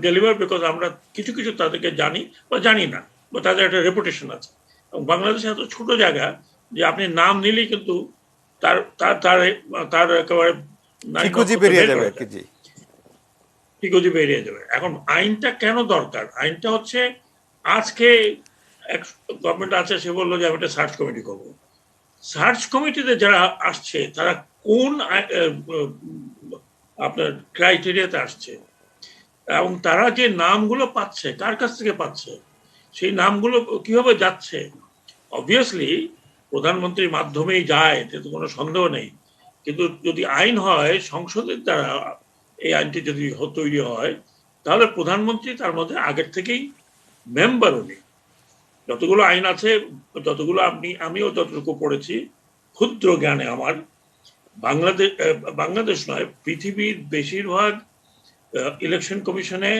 ডেলিভার, বিকজ আমরা কিছু কিছু তাদেরকে জানি বা জানি না, বা তাদের একটা রেপুটেশন আছে। এবং বাংলাদেশে এত ছোট জায়গা যে আপনি নাম নিলেই কিন্তু তার তার তার তার একেবারে বেরিয়ে যাবে। এখন আইনটা কেন দরকার? আইনটা হচ্ছে আজকে এক গভর্নমেন্ট আছে, সে বললো যে আমি একটা সার্চ কমিটি করবো, সার্চ কমিটিতে যারা আসছে তারা কোন আপনার ক্রাইটেরিয়াতে আসছে এবং তারা যে নামগুলো পাচ্ছে কার কাছ থেকে পাচ্ছে, সেই নামগুলো কিভাবে যাচ্ছে। অবভিয়াসলি প্রধানমন্ত্রীর মাধ্যমেই যায়, এতে তো কোনো সন্দেহ নেই, কিন্তু যদি আইন হয় সংসদের দ্বারা এই আইনটি যদি তৈরি হয়, তাহলে প্রধানমন্ত্রী তার মধ্যে আগের থেকেই মেম্বার। উনি যতগুলো আইন আছে, যতগুলো আমিও যতটুকু পড়েছি ক্ষুদ্র জ্ঞানে আমার, বাংলাদেশ নয় পৃথিবীর বেশিরভাগ ইলেকশন কমিশনে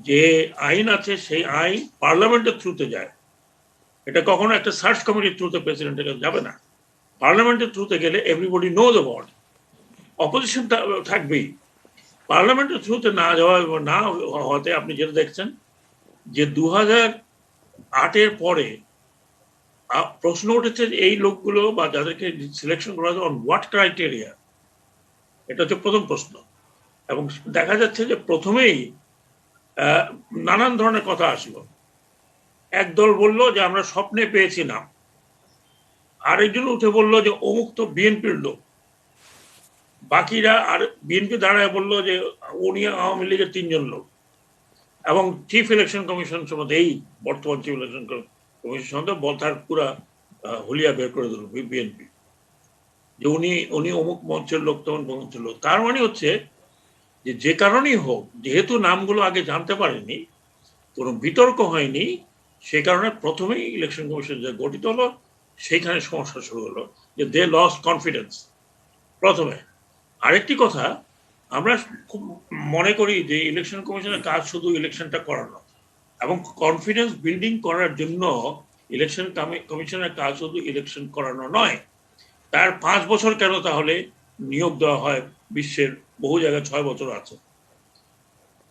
যে আইন আছে সেই আইন পার্লামেন্টের থ্রুতে যায়। এটা কখনো একটা সার্চ কমিটির থ্রুতে প্রেসিডেন্টের কাছে যাবে না। পার্লামেন্টের থ্রুতে গেলে এভরিবডি নো অ্যাবাউট, অপোজিশন থাকবেই। পার্লামেন্টের থ্রুতে না যাওয়া না হওয়াতে আপনি যেটা দেখছেন যে 2008-এর পরে প্রশ্ন উঠেছে এই লোকগুলো বা যাদেরকে সিলেকশন করা হবে অন হোয়াট ক্রাইটেরিয়া, এটা হচ্ছে প্রথম প্রশ্ন। এবং দেখা যাচ্ছে যে প্রথমেই নানান ধরনের কথা আসলো। একদল বলল যে আমরা স্বপ্নে পেয়েছি না, আরেকজন উঠে বলল যে অমুক তো বিএনপির লোক, বাকিরা আর বিএনপি দাঁড়ায় বলল যে উনি আওয়ামী লীগের 3 জন লোক। এবং চিফ ইলেকশন কমিশন সম্বন্ধে এই বর্তমান চিফ ইলেকশন কমিশন সম্বন্ধে তার পুরা হুলিয়া বের করে দিল বিএনপি, যে উনি অমুক মঞ্চের লোক তখন মঞ্চের লোক। তার মানে হচ্ছে যে কারণেই হোক, যেহেতু নামগুলো আগে জানতে পারেনি, কোনো বিতর্ক হয়নি, সে কারণে প্রথমেই ইলেকশন কমিশন যে গঠিত হলো সেইখানে সমস্যা শুরু হলো, যে দে লস কনফিডেন্স প্রথমে। আরেকটি কথা, আমরা খুব মনে করি যে ইলেকশন কমিশনের কাজ শুধু ইলেকশনটা করানো, এবং কনফিডেন্স বিল্ডিং করার জন্য ইলেকশন কমিশনের কাজ শুধু ইলেকশন করানো নয়। তার 5 বছর কেন তাহলে নিয়োগ দেওয়া হয়? বিশ্বের বহু জায়গায় 6 বছর আছে।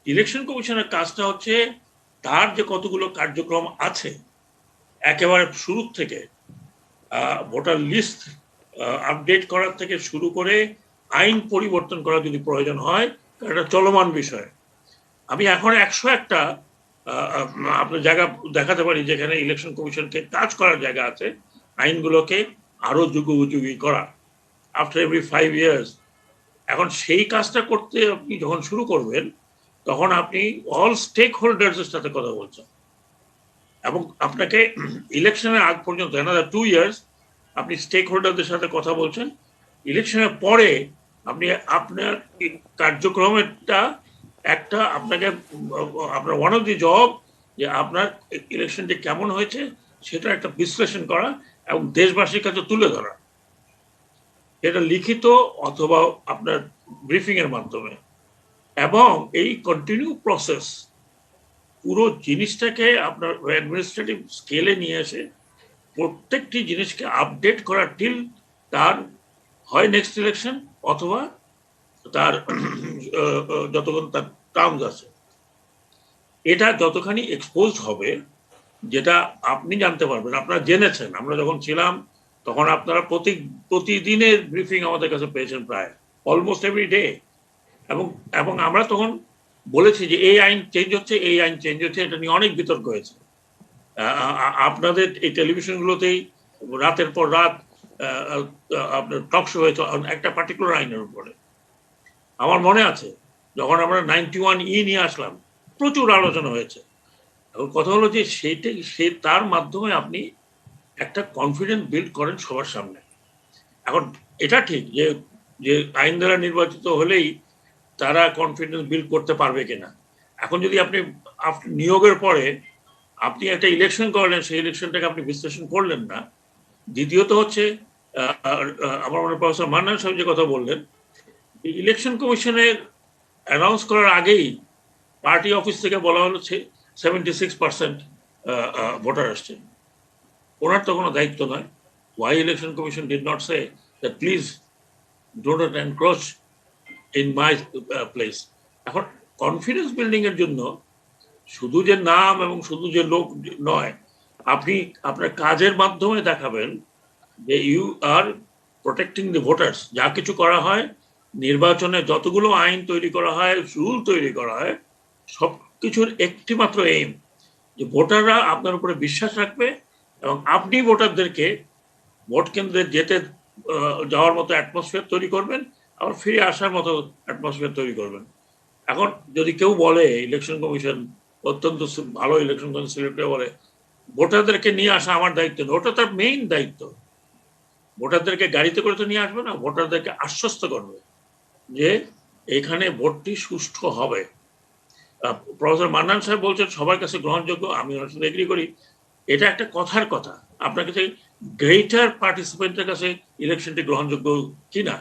ইলেকশন কমিশনের কাজটা হচ্ছে তার যে কতগুলো কার্যক্রম আছে, একেবারে শুরু থেকে ভোটার লিস্ট আপডেট করার থেকে শুরু করে আইন পরিবর্তন করা যদি প্রয়োজন হয়, এটা চলমান বিষয়। আমি এখন 101টা আপনার জায়গা দেখাতে পারি যেখানে ইলেকশন কমিশনকে কাজ করার জায়গা আছে আইনগুলোকে আরো যুগোপযোগী করা আফটার এভরি 5 ইয়ার্স। এখন সেই কাজটা করতে আপনি যখন শুরু করবেন, তখন আপনি অল স্টেক হোল্ডার্সের সাথে কথা বলছেন, এবং আপনাকে ইলেকশনের আগ পর্যন্ত another 2 years আপনি স্টেক হোল্ডারদের সাথে কথা বলছেন। ইলেকশনের পরে আপনি আপনার কার্যক্রমেরটা একটা আপনাকে আপনার ওয়ান অফ দি জব যে আপনার ইলেকশনটি কেমন হয়েছে সেটা একটা বিশ্লেষণ করা এবং দেশবাসীর কাছে তুলে ধরা, এটা লিখিত অথবা আপনার ব্রিফিং এর মাধ্যমে। এবং এই কন্টিনিউ প্রসেস পুরো জিনিসটাকে আপনার অ্যাডমিনিস্ট্রেটিভ স্কেলে নিয়ে এসে প্রত্যেকটি জিনিসকে আপডেট করা টিল তার হয় নেক্সট ইলেকশন অথবা তার যতক্ষণ তার টার্মস আছে, এটা যতখানি এক্সপোজ হবে, যেটা আপনি জানতে পারবেন। আপনারা জেনেছেন, আমরা যখন ছিলাম তখন আপনারা প্রতিদিনের ব্রিফিং আমাদের কাছে পেয়েছেন প্রায় অলমোস্ট এভরি ডে। এবং আমরা তখন বলেছি যে এই আইন চেঞ্জ হচ্ছে, এই আইন চেঞ্জ হচ্ছে, এটা নিয়ে অনেক বিতর্ক হয়েছে। আপনাদের এই টেলিভিশনগুলোতেই রাতের পর রাত আপনার টক শো হয়েছে একটা পার্টিকুলার আইনের উপরে। আমার মনে আছে যখন আমরা 91E নিয়ে আসলাম, প্রচুর আলোচনা হয়েছে। এখন কথা হলো যে তার মাধ্যমে আপনি একটা কনফিডেন্স বিল্ড করেন সবার সামনে। এখন এটা ঠিক যে আইন দ্বারা নির্বাচিত হলেই তারা কনফিডেন্স বিল্ড করতে পারবে কিনা। এখন যদি আপনি নিয়োগের পরে আপনি একটা ইলেকশন করলেন, সেই ইলেকশনটাকে আপনি বিশ্লেষণ করলেন না। দ্বিতীয়ত হচ্ছে আমার মনে প্রফেসর মান্নান সাহেব যে কথা বললেন, ইলেকশন কমিশনের অ্যানাউন্স করার আগেই পার্টি অফিস থেকে বলা হলো 76% ভোটার আসছে। ওনার তো কোনো দায়িত্ব নয়। Why election commission did not say that please do not encroach in my place? এখন কনফিডেন্স বিল্ডিং এর জন্য শুধু যে নাম এবং শুধু যে লোক নয়, আপনি আপনার কাজের মাধ্যমে দেখাবেন যে you are protecting the voters. যা কিছু করা হয় নির্বাচনে, যতগুলো আইন তৈরি করা হয়, রুল তৈরি করা হয়, সব কিছুর একটি মাত্র এইম যে ভোটাররা আপনার উপরে বিশ্বাস রাখবে এবং আপনি ভোটারদেরকে ভোট কেন্দ্রে যেতে যাওয়ার মতো অ্যাটমসফিয়ার তৈরি করবেন, আবার ফিরে আসার মতো অ্যাটমসফিয়ার তৈরি করবেন। এখন যদি কেউ বলে ইলেকশন কমিশন অত্যন্ত ভালো ইলেকশন কমিশন সিলেক্ট করে বলে ভোটারদেরকে নিয়ে আসা আমার দায়িত্ব না, ওটা তার মেইন দায়িত্ব। ভোটারদেরকে গাড়িতে করে তো নিয়ে আসবে না, ভোটারদেরকে আশ্বস্ত করবে যে এখানে ভোটটি সুষ্ঠু হবে। প্রফেসর মান্নান সাহেব বলছেন সবার কাছে গ্রহণযোগ্য, আমি ওনার সাথে এগ্রি করি। এটা একটা কথার কথা, আপনার কাছে গ্রেটার পার্টিসিপেন্টের কাছে ইলেকশনটি গ্রহণযোগ্য কিনা।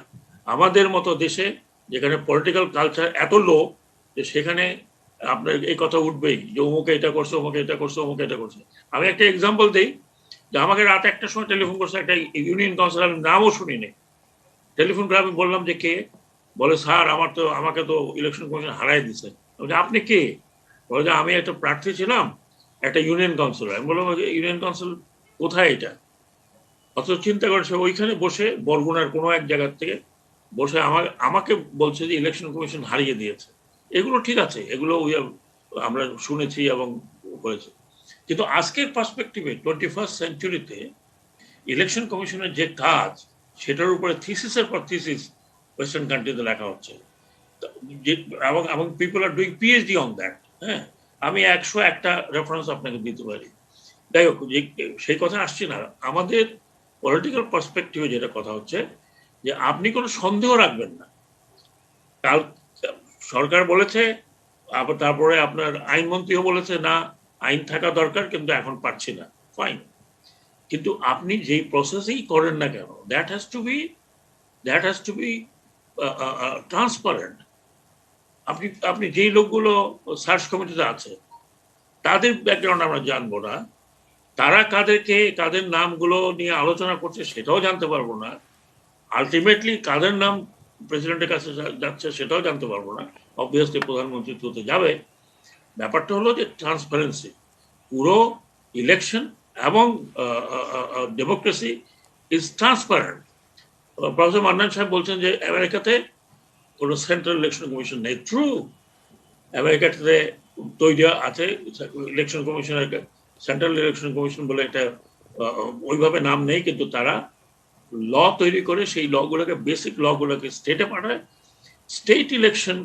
আমাদের মতো দেশে যেখানে পলিটিক্যাল কালচার এত লো, যে সেখানে আপনার এই কথা উঠবেই যে অমুকে এটা করছে, অমুকে এটা করছে, অমুকে এটা করছে। আমি একটা এক্সাম্পল দিই, যে আমাকে রাত 1টার সময় টেলিফোন করছে একটা ইউনিয়ন কাউন্সিলর, আমি নামও শুনিনি। টেলিফোন করে আমি বললাম যে কে, বলে স্যার আমাকে তো ইলেকশন কমিশন হারাই দিচ্ছে। আপনি কে? বলে যে আমি একটা প্রার্থী ছিলাম একটা ইউনিয়ন কাউন্সিলর। আমি বললাম ইউনিয়ন কাউন্সিল কোথায় এটা? অথচ চিন্তা করে সে ওইখানে বসে বরগুনার কোনো এক জায়গার থেকে বসে আমাকে বলছে যে ইলেকশন কমিশন হারিয়ে দিয়েছে। এগুলো ঠিক আছে, এগুলো আমরা শুনেছি এবং করেছি, কিন্তু আজকের পার্সপেক্টিভে 21st সেঞ্চুরিতে ইলেকশন কমিশনের যে কাজ, সেটার উপরে থিসিসের পর থিসিস ওয়েস্টার্ন কান্ট্রিতে লেখা হচ্ছে, এবং people are doing PhD on that. হ্যাঁ, আমি 101টা রেফারেন্স আপনাকে দিতে পারি। যাই হোক, সেই কথা আসছি না। আমাদের পলিটিক্যাল পার্সপেক্টিভে যেটা কথা হচ্ছে, যে আপনি কোনো সন্দেহ রাখবেন না। কাল সরকার বলেছে, আবার তারপরে আপনার আইনমন্ত্রীও বলেছে না আইন থাকা দরকার, কিন্তু এখন পারছি না, ফাইন। কিন্তু আপনি যেই প্রসেসেই করেন না কেন, that has to be transparent. আপনি যেই লোকগুলো সার্চ কমিটিতে আছে তাদের ব্যাকগ্রাউন্ড আমরা জানবো না, তারা কাদের নামগুলো নিয়ে আলোচনা করছে সেটাও জানতে পারবো না, আলটিমেটলি কাদের নাম প্রেসিডেন্টের কাছে যাচ্ছে সেটাও জানতে পারবো না। অবভিয়াসলি প্রধানমন্ত্রী তো যাবে। ব্যাপারটা হলো যে ট্রান্সপারেন্সি, পুরো ইলেকশন এবং democracy is transparent. Professor Mannan সাহেব বলছেন যে আমেরিকাতে কোনো সেন্ট্রাল ইলেকশন কমিশন নেই। ট্রু, আমেরিকাতে তৈরি আছে ইলেকশন কমিশনের, সেন্ট্রাল ইলেকশন কমিশন বলে একটা ওইভাবে নাম নেই, কিন্তু তারা ল তৈরি করে, সেই লগুলোকে, বেসিক লগুলোকে স্টেটে পাঠায়। স্টেট ইলেকশন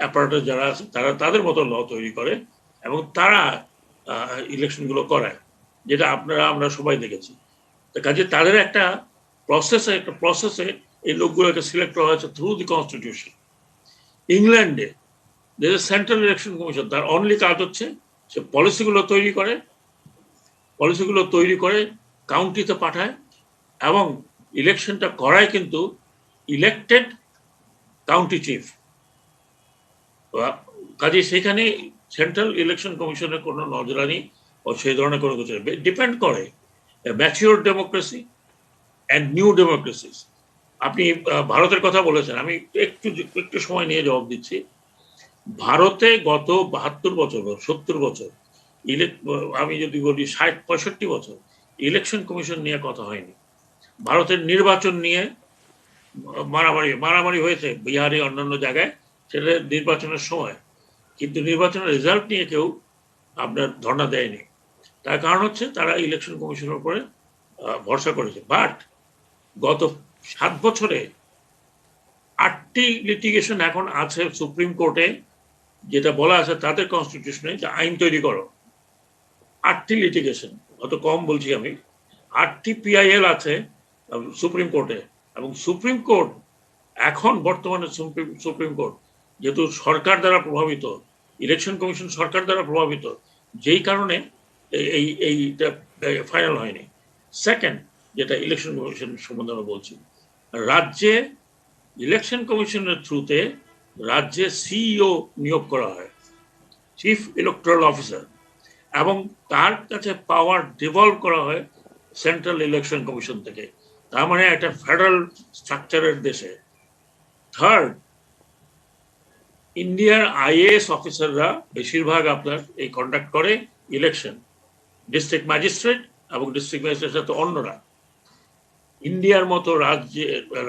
অ্যাপারেটাস যারা আছে তারা তাদের মতো ল তৈরি করে এবং তারা ইলেকশনগুলো করায়, যেটা আমরা সবাই দেখেছি। কাজে তাদের একটা প্রসেসে এই লোকগুলোকে সিলেক্ট করা হয়েছে থ্রু দি কনস্টিটিউশন। ইংল্যান্ডে সেন্ট্রাল ইলেকশন কমিশন, তার অনলি কাজ হচ্ছে সে পলিসিগুলো তৈরি করে কাউন্টিতে পাঠায় এবং ইলেকশনটা করায় কিন্তু ইলেক্টেড কাউন্টি চিফ। কাজে সেখানে সেন্ট্রাল ইলেকশন কমিশনের কোনো নজরানি ও সেই ধরনের কোনো কিছু ডিপেন্ড করে mature democracy and new democracies. আপনি ভারতের কথা বলেছেন, আমি একটু সময় নিয়ে জবাব দিচ্ছি। ভারতে গত 72 বছর 70 বছর, আমি যদি বলি 60-65 বছর ইলেকশন কমিশন নিয়ে কথা হয়নি। ভারতের নির্বাচন নিয়ে মারামারি হয়েছে বিহারে, অন্যান্য জায়গায়, সেটা নির্বাচনের সময়, কিন্তু নির্বাচনের রেজাল্ট নিয়ে কেউ আপনার ধর্ণা দেয়নি। তার কারণ হচ্ছে তারা ইলেকশন কমিশনের উপরে ভরসা করেছে। বাট গত 7 বছরে 8টি লিটিগেশন এখন আছে সুপ্রিম কোর্টে, যেটা বলা আছে তাদের কনস্টিটিউশনে যে আইন তৈরি করো। 8টি লিটিগেশন, অত কম বলছি আমি। 8টি পিআইএল আছে সুপ্রিম কোর্টে, এবং সুপ্রিম কোর্ট এখন বর্তমানে সুপ্রিম কোর্ট যেহেতু সরকার দ্বারা প্রভাবিত, ইলেকশন কমিশন সরকার দ্বারা প্রভাবিত, যেই কারণে এইটা ফাইনাল হয়নি। সেকেন্ড, যেটা ইলেকশন কমিশন সম্বন্ধে আমরা বলছি, রাজ্যে ইলেকশন কমিশনের থ্রুতে রাজ্যে সিইও নিয়োগ করা হয়, চিফ ইলেকটোরাল অফিসার, এবং তার কাছে পাওয়ার ডিভলভ করা হয় সেন্ট্রাল ইলেকশন কমিশন থেকে। তার মানে একটা ফেডারেল স্ট্রাকচারের দেশে। থার্ড, ইন্ডিয়ার আইএএস অফিসাররা বেশিরভাগ আপনার এই কন্ডাক্ট করে ইলেকশন, ডিস্ট্রিক্ট ম্যাজিস্ট্রেট এবং ডিস্ট্রিক্ট ম্যাজিস্ট্রেটের সাথে অন্যরা। ইন্ডিয়ার মতো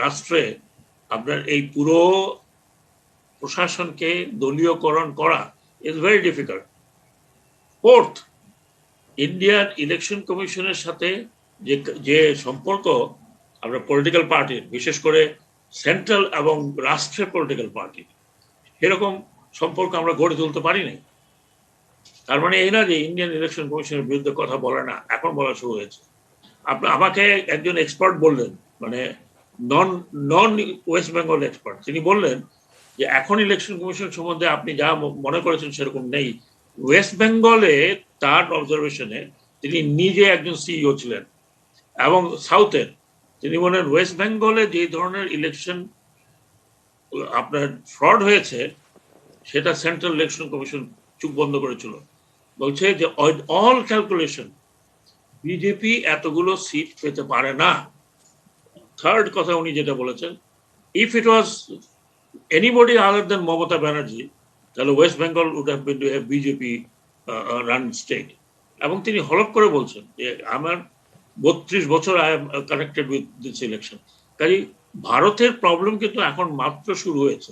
রাষ্ট্রে আপনার এই পুরো প্রশাসনকে দলীয়করণ করা ইজ ভেরি ডিফিকাল্ট। ফোর্থ, ইন্ডিয়ার ইলেকশন কমিশনের সাথে যে যে সম্পর্ক আমরা পলিটিক্যাল পার্টির, বিশেষ করে সেন্ট্রাল এবং রাষ্ট্রের পলিটিক্যাল পার্টি, সেরকম সম্পর্ক আমরা গড়ে তুলতে পারি নাই। তার মানে এই না যে ইন্ডিয়ান ইলেকশন কমিশনের বিরুদ্ধে কথা বলে না, এখন বলা শুরু হয়েছে। আমাকে একজন এক্সপার্ট বললেন, মানে নন নন ওয়েস্ট বেঙ্গল এক্সপার্ট, তিনি বললেন যে এখন ইলেকশন কমিশন সম্বন্ধে আপনি যা মনে করেছেন সেরকম নেই। ওয়েস্ট বেঙ্গলে তার অবজারভেশনে, তিনি নিজে একজন সিইও ছিলেন, এবং সাউথের, তিনি বলেন ওয়েস্ট বেঙ্গলে যে ধরনের ইলেকশন আপনার ফ্রড হয়েছে সেটা সেন্ট্রাল ইলেকশন কমিশন চুপ বন্ধ করেছিল। বলছে যে অল ক্যালকুলেশন বিজেপি এতগুলো সিট পেতে পারে না। থার্ড কথা উনি যেটা বলেছেন, if it was anybody other than Mamata Banerjee, তাহলে West Bengal would have been to have BJP run state. এবং তিনি হলফ করে বলছেন যে আমার 32 বছর I am connected with this election. কাজে ভারতের প্রবলেম কিন্তু এখন মাত্র শুরু হয়েছে।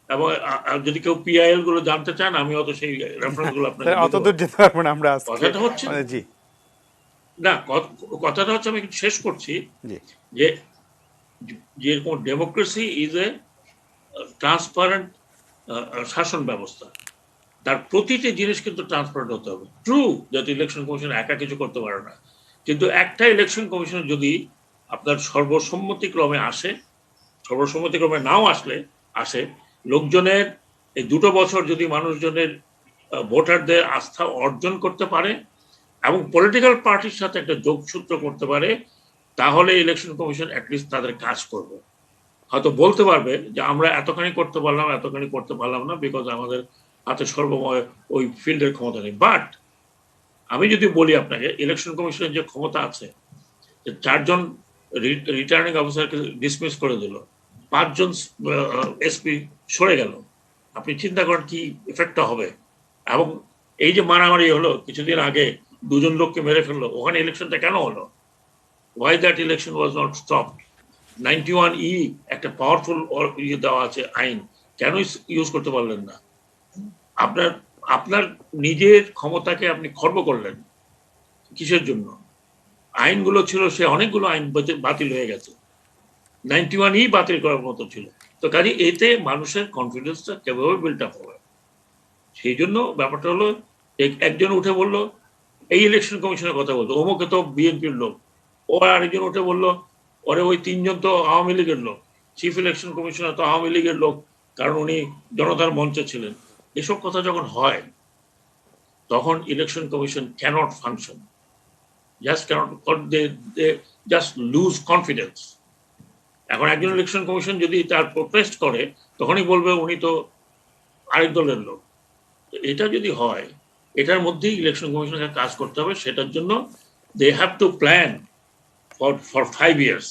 এবং যদি কেউ পিআইএল গুলো জানতে চান, আমি অত সেই রেফারেন্স গুলো আপনাকে অত দূর যেতে পারবো না আমরা আজকে। কথাটা হচ্ছে জি না, কথাটা হচ্ছে, আমি শেষ করছি, জি যে যেরকম ডেমোক্রেসি ইজ এ ট্রান্সপারেন্ট শাসন ব্যবস্থা, তার প্রতিটি জিনিস কিন্তু ট্রান্সপারেন্ট হতে হবে। ট্রু যাতে ইলেকশন কমিশন একা কিছু করতে পারে না, কিন্তু একটা ইলেকশন কমিশন যদি আপনার সর্বসম্মতিক্রমে আসে, সর্বসম্মতিক্রমে নাও আসে, লোকজনের এই 2 বছর যদি মানুষজনের ভোটারদের আস্থা অর্জন করতে পারে এবং পলিটিক্যাল পার্টির সাথে একটা যোগসূত্র করতে পারে, তাহলে ইলেকশন কমিশন অ্যাটলিস্ট তাদের কাজ করবে। হয়তো বলতে পারবে যে আমরা এতখানি করতে পারলাম না, বিকজ আমাদের হাতে সর্বময় ওই ফিল্ডের ক্ষমতা নেই। বাট আমি যদি বলি আপনাকে, ইলেকশন কমিশনের যে ক্ষমতা আছে, যে 4 জন রিটার্নিং অফিসারকে ডিসমিস করে দিল, 5 জন এসপি সরে গেল, আপনি চিন্তা করেন কি এফেক্টটা হবে। এবং এই যে মারামারি হলো কিছুদিন আগে, 2 জন লোককে মেরে ফেললো, ওখানে ইলেকশনটা কেন হলো? Why that election was not stopped? 91E একটা পাওয়ারফুল ইয়ে দেওয়া আছে আইন, কেন ইউজ করতে পারলেন না? আপনার নিজের ক্ষমতাকে আপনি খর্ব করলেন কিসের জন্য? আইনগুলো ছিল, সে অনেকগুলো আইন বাতিল হয়ে গেছে, 91E বাতিল করার মতো ছিল। তো কাজে এতে মানুষের কনফিডেন্সটা কিভাবে বিল্ড আপ হবে? সেই জন্য ব্যাপারটা হলো, একজন উঠে বললো এই ইলেকশন কমিশনের কথা বলতো, অমুকে তো বিএনপির লোক, ও আরেকজন উঠে বললো ওরে ওই 3 জন তো আওয়ামী লীগের লোক, চিফ ইলেকশন কমিশনার তো আওয়ামী লীগের লোক, কারণ উনি জনতার মঞ্চে ছিলেন। এসব কথা যখন হয়, তখন election commission cannot function, just lose confidence. এখন একজন ইলেকশন কমিশন যদি তার প্রোটেস্ট করে, তখনই বলবে উনি তো আরেক দলের লোক। এটা যদি হয়, এটার মধ্যেই ইলেকশন কমিশনকে কাজ করতে হবে। সেটার জন্য they have to plan for 5 years,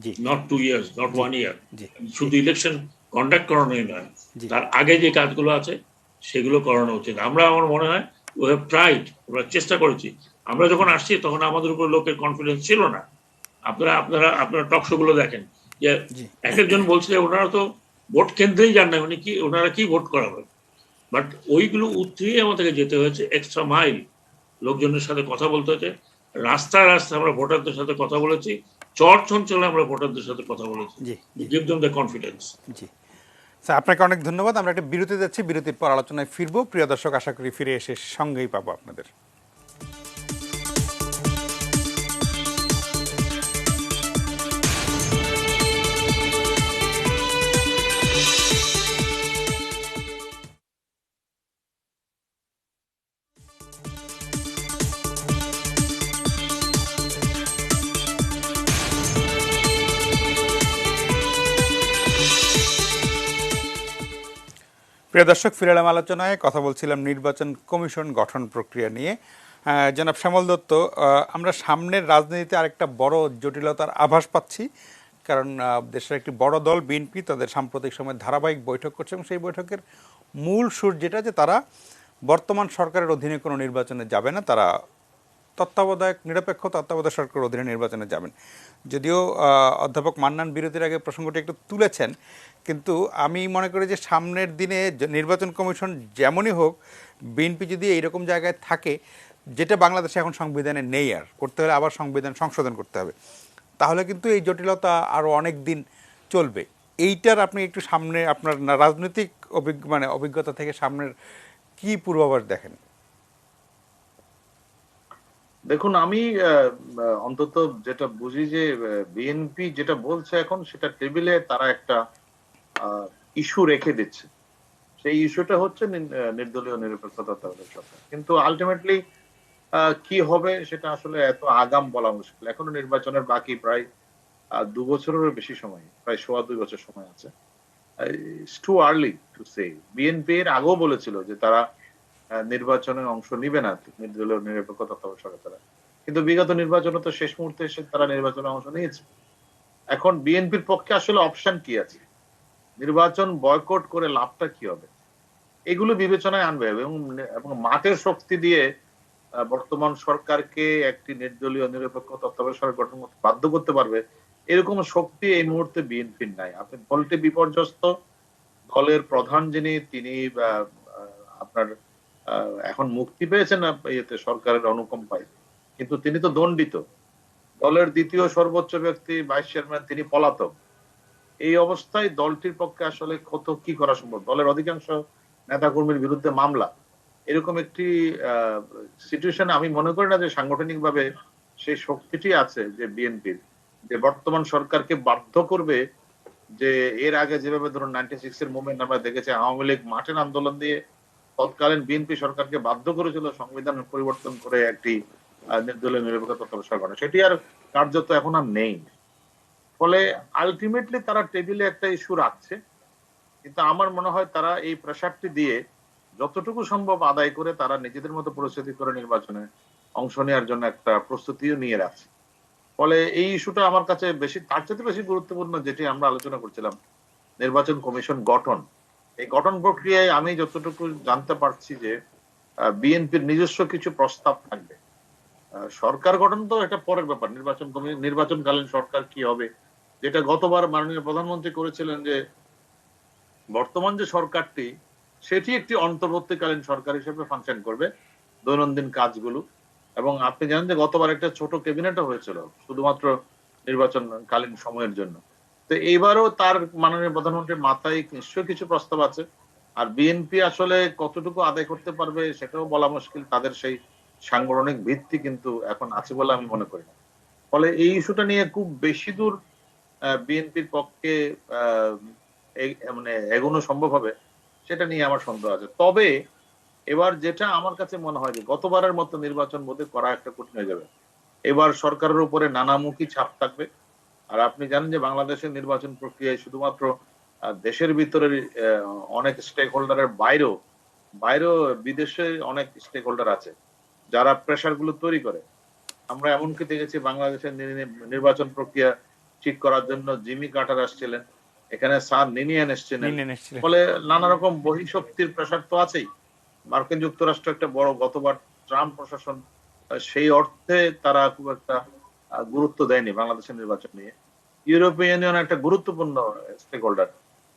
জি not 2 years, not 1 year। জি শুধু ইলেকশন কন্ডাক্ট করানোই নয়, জি। তার আগে যে কাজগুলো আছে সেগুলো করানো উচিত। আমার মনে হয় we have tried, আমরা চেষ্টা করেছি। আমরা যখন আসছি তখন আমাদের উপর লোকের কনফিডেন্স ছিল না। আপনারা টকশো গুলো দেখেন, যে জি। এক একজন বলছে ওনারা তো ভোট কেন্দ্রেই যান না, মানে কি ওনারা কি ভোট করাবে। বাট ওইগুলো উতরিয়ে আমাদেরকে যেতে হয়েছে এক্সট্রা মাইল, লোকজনের সাথে কথা বলতে হয়েছে, রাস্তায় আমরা ভোটারদের সাথে কথা বলেছি, চর্চ অঞ্চলে আমরা ভোটারদের সাথে কথা বলেছি, জি জি গিভ দেম দ্য কনফিডেন্স। জি স্যার, আপনাকে অনেক ধন্যবাদ। আমরা একটা বিরতি যাচ্ছি, বিরতির পর আলোচনায় ফিরবো। প্রিয় দর্শক, আশা করি ফিরে এসে সঙ্গেই পাবো আপনাদের। প্রিয় দর্শক, ফিরে এলাম আলোচনায়। কথা বলছিলাম নির্বাচন কমিশন গঠন প্রক্রিয়া নিয়ে। জনাব শ্যামল দত্ত, আমরা সামনের রাজনীতিতে আরেকটা বড় জটিলতার আভাস পাচ্ছি, কারণ দেশের একটি বড় দল বিএনপি তাদের সাম্প্রতিক সময়ে ধারাবাহিক বৈঠক করছে, এবং সেই বৈঠকের মূল সুর যেটা, যে তারা বর্তমান সরকারের অধীনে কোনো নির্বাচনে যাবে না, তারা নিরপেক্ষ তত্ত্বাবধায়ক সরকারের অধীনে নির্বাচনে যাবেন। যদিও অধ্যাপক মান্নান বিরতির আগে প্রসঙ্গটি একটু তুলেছেন, কিন্তু আমি মনে করি যে সামনের দিনে নির্বাচন কমিশন যেমনই হোক, বিএনপি যদি এইরকম জায়গায় থাকে, যেটা বাংলাদেশে এখন সংবিধানে নেই, আর করতে হলে আবার সংবিধান সংশোধন করতে হবে, তাহলে কিন্তু এই জটিলতা আরও অনেক দিন চলবে। এইটার আপনি একটু সামনে আপনার রাজনৈতিক অভিজ্ঞতা থেকে সামনের কি পূর্বাভাস দেখেন? দেখুন, আমি অন্তত যেটা বুঝি যে বিএনপি যেটা বলছে এখন, সেটা টেবিলে তারা একটা ইস্যু রেখে দিচ্ছে। সেই ইস্যুটা হচ্ছে নির্দলীয় নিরপেক্ষতা তত্ত্বাবধায়ক সরকার। কিন্তু আলটিমেটলি কি হবে সেটা আসলে এত আগাম বলা মুশকিল। এখনো নির্বাচনের বাকি প্রায় 2 বছরেরও বেশি সময়, প্রায় 2.25 বছর সময় আছে। It's too early to say. BNP এর আগেও বলেছিল যে তারা নির্বাচনে অংশ নিবে না, নির্দলীয় নিরপেক্ষ তত্ত্বাবধায়ক সরকার। কিন্তু বিগত নির্বাচনে তো শেষ মুহূর্তে এসে তারা নির্বাচনে অংশ নিয়েছে। এখন বিএনপির পক্ষে আসলে অপশন কি আছে? নির্বাচন বয়কট করে লাভটা কি হবে? এগুলো বিবেচনায় আনবে এবং মাঠের শক্তি দিয়ে বর্তমান সরকারকে একটি নির্দলীয় নিরপেক্ষ তত্ত্বাবধায়ক সরকার গঠন করতে বাধ্য করতে পারবে, এরকম শক্তি এই মুহূর্তে বিএনপির নাই। আপনি দলটি বিপর্যস্ত, দলের প্রধান যিনি তিনি আপনার এখন মুক্তি পেয়েছেন ইয়েতে, সরকারের অনুকম্পায়, কিন্তু তিনি তো দণ্ডিত। দলের দ্বিতীয় সর্বোচ্চ ব্যক্তি ভাইস চেয়ারম্যান তিনি পলাতক। এই অবস্থায় দলটির পক্ষে আসলে কত কি করা সম্ভব? দলের অধিকাংশ নেতাকর্মীর বিরুদ্ধে মামলা। এরকম একটি সিচুয়েশন আমি মনে করি না যে সাংগঠনিক ভাবে সেই শক্তিটি আছে যে বিএনপির, যে বর্তমান সরকারকে বাধ্য করবে। যে এর আগে যেভাবে ধরুন 96 এর মুভমেন্ট আমরা দেখেছি, আওয়ামী লীগ মাঠের আন্দোলন দিয়ে তৎকালীন বিএনপি সরকারকে বাধ্য করেছিল সংবিধান পরিবর্তন করে একটি নির্দলীয় নিরপেক্ষ তত্ত্বাবধায়ক সরকার। সেটি আর কার্যত এখন আর নেই। ফলে আলটিমেটলি তারা টেবিলে একটা ইস্যু রাখছে, কিন্তু আমার মনে হয় তারা এই প্রেসারটি দিয়ে যতটুকু সম্ভব আদায় করে তারা নিজেদের মতো পরিস্থিতি করে নির্বাচনে অংশ নেওয়ার জন্য একটা প্রস্তুতিও নিয়ে রাখছে। ফলে এই ইস্যুটা আমার কাছে বেশি, তার চেয়ে বেশি গুরুত্বপূর্ণ যেটি আমরা আলোচনা করছিলাম, নির্বাচন কমিশন গঠন। এই গঠন প্রক্রিয়ায় আমি যতটুকু জানতে পারছি যে বিএনপির নিজস্ব কিছু প্রস্তাব থাকবে। সরকার গঠন তো এটা পরের ব্যাপার, নির্বাচনকালীন সরকার কি হবে, যেটা গতবার মাননীয় প্রধানমন্ত্রী করেছিলেন যে বর্তমান যে সরকারটি সেটি একটি অন্তর্বর্তীকালীন সরকার হিসেবে ফাংশন করবে দৈনন্দিন কাজগুলো। এবং আপনি জানেন যে গতবার একটা ছোট ক্যাবিনেটও হয়েছিল শুধুমাত্র নির্বাচনকালীন সময়ের জন্য। তো এইবারও তার মাননীয় প্রধানমন্ত্রীর মাথায় নিশ্চয়ই কিছু প্রস্তাব আছে। আর বিএনপি আসলে কতটুকু আদায় করতে পারবে সেটাও বলা মুশকিল। তাদের সেই সাংগঠনিক ভিত্তি কিন্তু এখন আছে বলে আমি মনে করি না। ফলে এই ইস্যুটা নিয়ে খুব বেশি দূর বিএনপির পক্ষে মানে এগোনো সম্ভব হবে সেটা নিয়ে আমার সন্দেহ আছে। তবে এবার যেটা আমার কাছে মনে হয় যে গতবারের মতো নির্বাচন বোধহয় করা একটা কঠিন হয়ে যাবে। এবার সরকারের উপরে নানামুখী ছাপ থাকবে। আর আপনি জানেন যে বাংলাদেশের নির্বাচন প্রক্রিয়ায় শুধুমাত্র দেশের ভিতরের অনেক স্টেক হোল্ডারের বাইরেও বিদেশে অনেক স্টেক হোল্ডার আছে যারা প্রেশার গুলো তৈরি করে। আমরা এমনকি দেখেছি বাংলাদেশের নির্বাচন প্রক্রিয়া ঠিক করার জন্য জিমি কার্টার আসছিলেন, এখানে স্যার নিনিয়ান এসছিলেন। ফলে নানা রকম বহিঃশক্তির প্রেশার তো আছেই। মার্কিন যুক্তরাষ্ট্র একটা বড়, গতবার ট্রাম্প প্রশাসন সেই অর্থে তারা খুব একটা গুরুত্ব দেয়নি বাংলাদেশের নির্বাচন নিয়ে। ইউরোপিয়ান ইউনিয়ন একটা গুরুত্বপূর্ণ স্টেক হোল্ডার,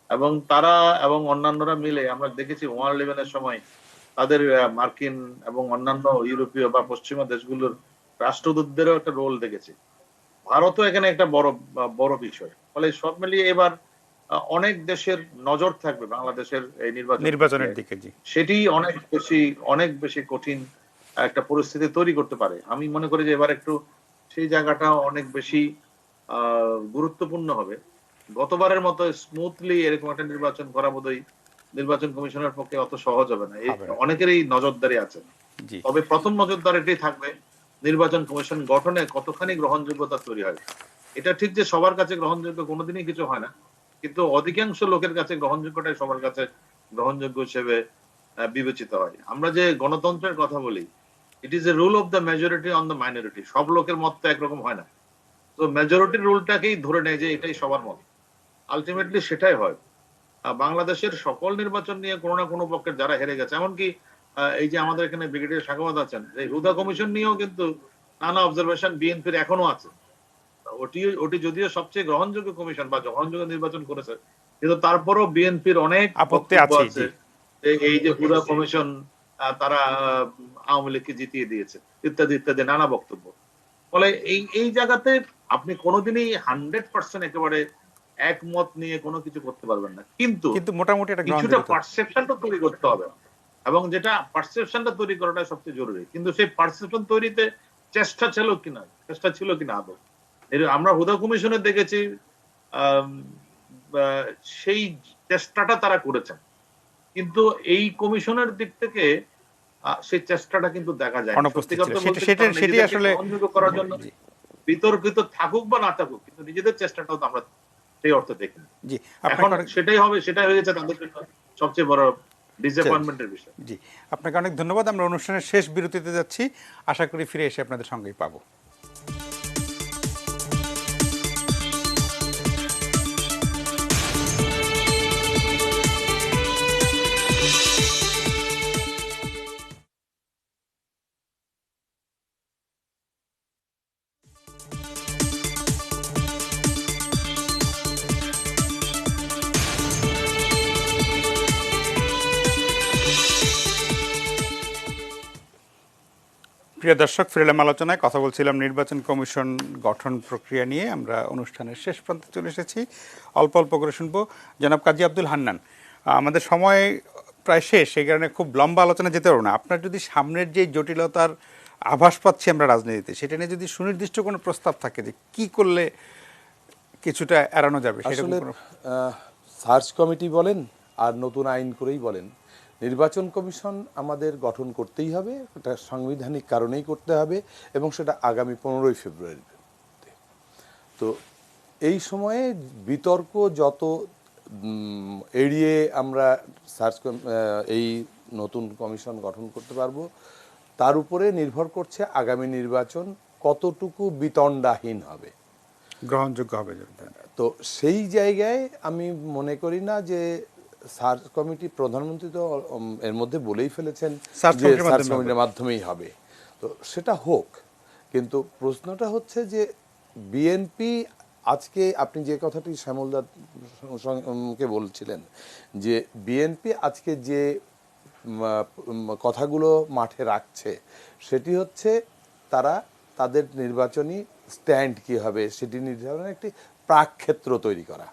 এবং তারা এবং অন্যান্যরা মিলে আমরা দেখেছি 1-11 সময় তাদের মার্কিন এবং অন্যান্য ইউরোপীয় বা পশ্চিমা দেশগুলোর রাষ্ট্রদূতদেরও একটা রোল দেখেছি। ভারতও এখানে একটা বড় বিষয়। ফলে সব মিলিয়ে এবার অনেক দেশের নজর থাকবে বাংলাদেশের এই নির্বাচনের দিকে। সেটি অনেক বেশি কঠিন একটা পরিস্থিতি তৈরি করতে পারে। আমি মনে করি যে এবার একটু সেই জায়গাটা অনেক বেশি গুরুত্বপূর্ণ হবে। গতবারের মতো স্মুথলি এরকম একটা নির্বাচন করা বোধহয় নির্বাচন কমিশনের পক্ষে অত সহজ হবে না। অনেকেরই নজরদারি আছে। তবে প্রথম নজরদারিটি থাকবে নির্বাচন কমিশন গঠনে কতখানি গ্রহণযোগ্যতা তৈরি হয়। এটা ঠিক যে সবার কাছে গ্রহণযোগ্য কোনোদিনই কিছু হয় না, কিন্তু অধিকাংশ লোকের কাছে গ্রহণযোগ্যটাই সবার কাছে গ্রহণযোগ্য হিসেবে বিবেচিত হয়। আমরা যে গণতন্ত্রের কথা বলি, it is a rule of the majority on the minority. সব লোকের মত তো একরকম হয় না, তো মেজরিটির রুলটাকেই ধরে নেয় যে এটাই সবার মত। আলটিমেটলি সেটাই হয়। বাংলাদেশের সকল নির্বাচন নিয়ে কোনো না কোনো পক্ষের যারা হেরে গেছে, এমনকি এই যে আমাদের এখানে ব্রিগেডিয়ার সাখাওয়াত আছেন, এই হুদা কমিশন নিয়েও কিন্তু নানা অবজারভেশন বিএনপির এখনো আছে। ওটি যদিও সবচেয়ে গ্রহণযোগ্য কমিশন বা গ্রহণযোগ্য নির্বাচন করেছে, কিন্তু তারপরও বিএনপির অনেক আপত্তি আছে। এই যে হুদা কমিশন তারা আওয়ামী লীগকে জিতিয়ে দিয়েছে, ইত্যাদি ইত্যাদি নানা বক্তব্য। ফলে এই এই জায়গাতে আপনি কোনোদিনই 100% একেবারে একমত নিয়ে কোনো কিছু করতে পারবেন না, কিন্তু কিন্তু মোটামুটি একটা কিছুটা গ্রহণযোগ্যতা। পারসেপশনটা তৈরি করতে হবে, এবং যেটা পারসেপশনটা তৈরি করাটা সবচেয়ে জরুরি। কিন্তু সেই পারসেপশন তৈরিতে চেষ্টা ছিল কিনা আদৌ। আমরা হুদা কমিশনে দেখেছি আম, সেই চেষ্টাটা তারা করেছেন, কিন্তু এই কমিশনের দিক থেকে সেই চেষ্টাটা কিন্তু দেখা যায় না। সত্যি অনুপস্থিত ছিল কথা বলতে সেটা তারা সেটি নিজেদেরকে আসলে। গ্রহণযোগ্য করার জন্য জি বিতর্কিত থাকুক বা না থাকুক, কিন্তু নিজেদের চেষ্টাটাও তো আমরা সেই অর্থে দেখি। জি এখন আপনাকে অনেক। সেটাই হয়ে গেছে তাদের জন্য সবচেয়ে বড় ডিসঅ্যাপয়েন্টমেন্টের বিষয়। জি আপনাকে অনেক ধন্যবাদ। আমরা অনুষ্ঠানের শেষ বিরতিতে যাচ্ছি, আশা করি ফিরে এসে আপনাদের সঙ্গেই পাবো। প্রিয় দর্শক, ফিরলাম আলোচনায়। কথা বলছিলাম নির্বাচন কমিশন গঠন প্রক্রিয়া নিয়ে। আমরা অনুষ্ঠানের শেষ প্রান্তে চলে এসেছি, অল্প অল্প করে শুনবো। জনাব কাজী আব্দুল হান্নান, আমাদের সময় প্রায় শেষ, সেই কারণে খুব লম্বা আলোচনা যেতে পারবো না। আপনার যদি সামনের যে জটিলতার আভাস পাচ্ছি আমরা রাজনীতিতে, সেটা নিয়ে যদি সুনির্দিষ্ট কোনো প্রস্তাব থাকে যে কি করলে কিছুটা এড়ানো যাবে, সেরকম আসলে কোনো। সার্চ কমিটি বলেন আর নতুন আইন করেই বলেন, নির্বাচন কমিশন আমাদের গঠন করতেই হবে, এটা সাংবিধানিক কারণেই করতে হবে, এবং সেটা আগামী 15ই ফেব্রুয়ারি। তো এই সময়ে বিতর্ক যত এড়িয়ে আমরা এই নতুন কমিশন গঠন করতে পারবো, তার উপরে নির্ভর করছে আগামী নির্বাচন কতটুকু বিতণ্ডাহীন হবে, গ্রহণযোগ্য হবে। তো সেই জায়গায় আমি মনে করি না যে সার্চ কমিটি, প্রধানমন্ত্রী তো এর মধ্যে বলেই ফেলেছেন সার্চ যে কমিটির সার্চ মাধ্যমে কমিটির মাধ্যমেই হবে, তো সেটা হোক। কিন্তু প্রশ্নটা হচ্ছে যে বিএনপি আজকে, আপনি যে কথাটি শ্যামলদাকে বলছিলেন, যে বিএনপি আজকে যে কথাগুলো মাঠে রাখছে, সেটি হচ্ছে তারা তাদের নির্বাচনী স্ট্যান্ড কী হবে সেটি নির্ধারণের একটি প্রাকক্ষেত্র তৈরি করা।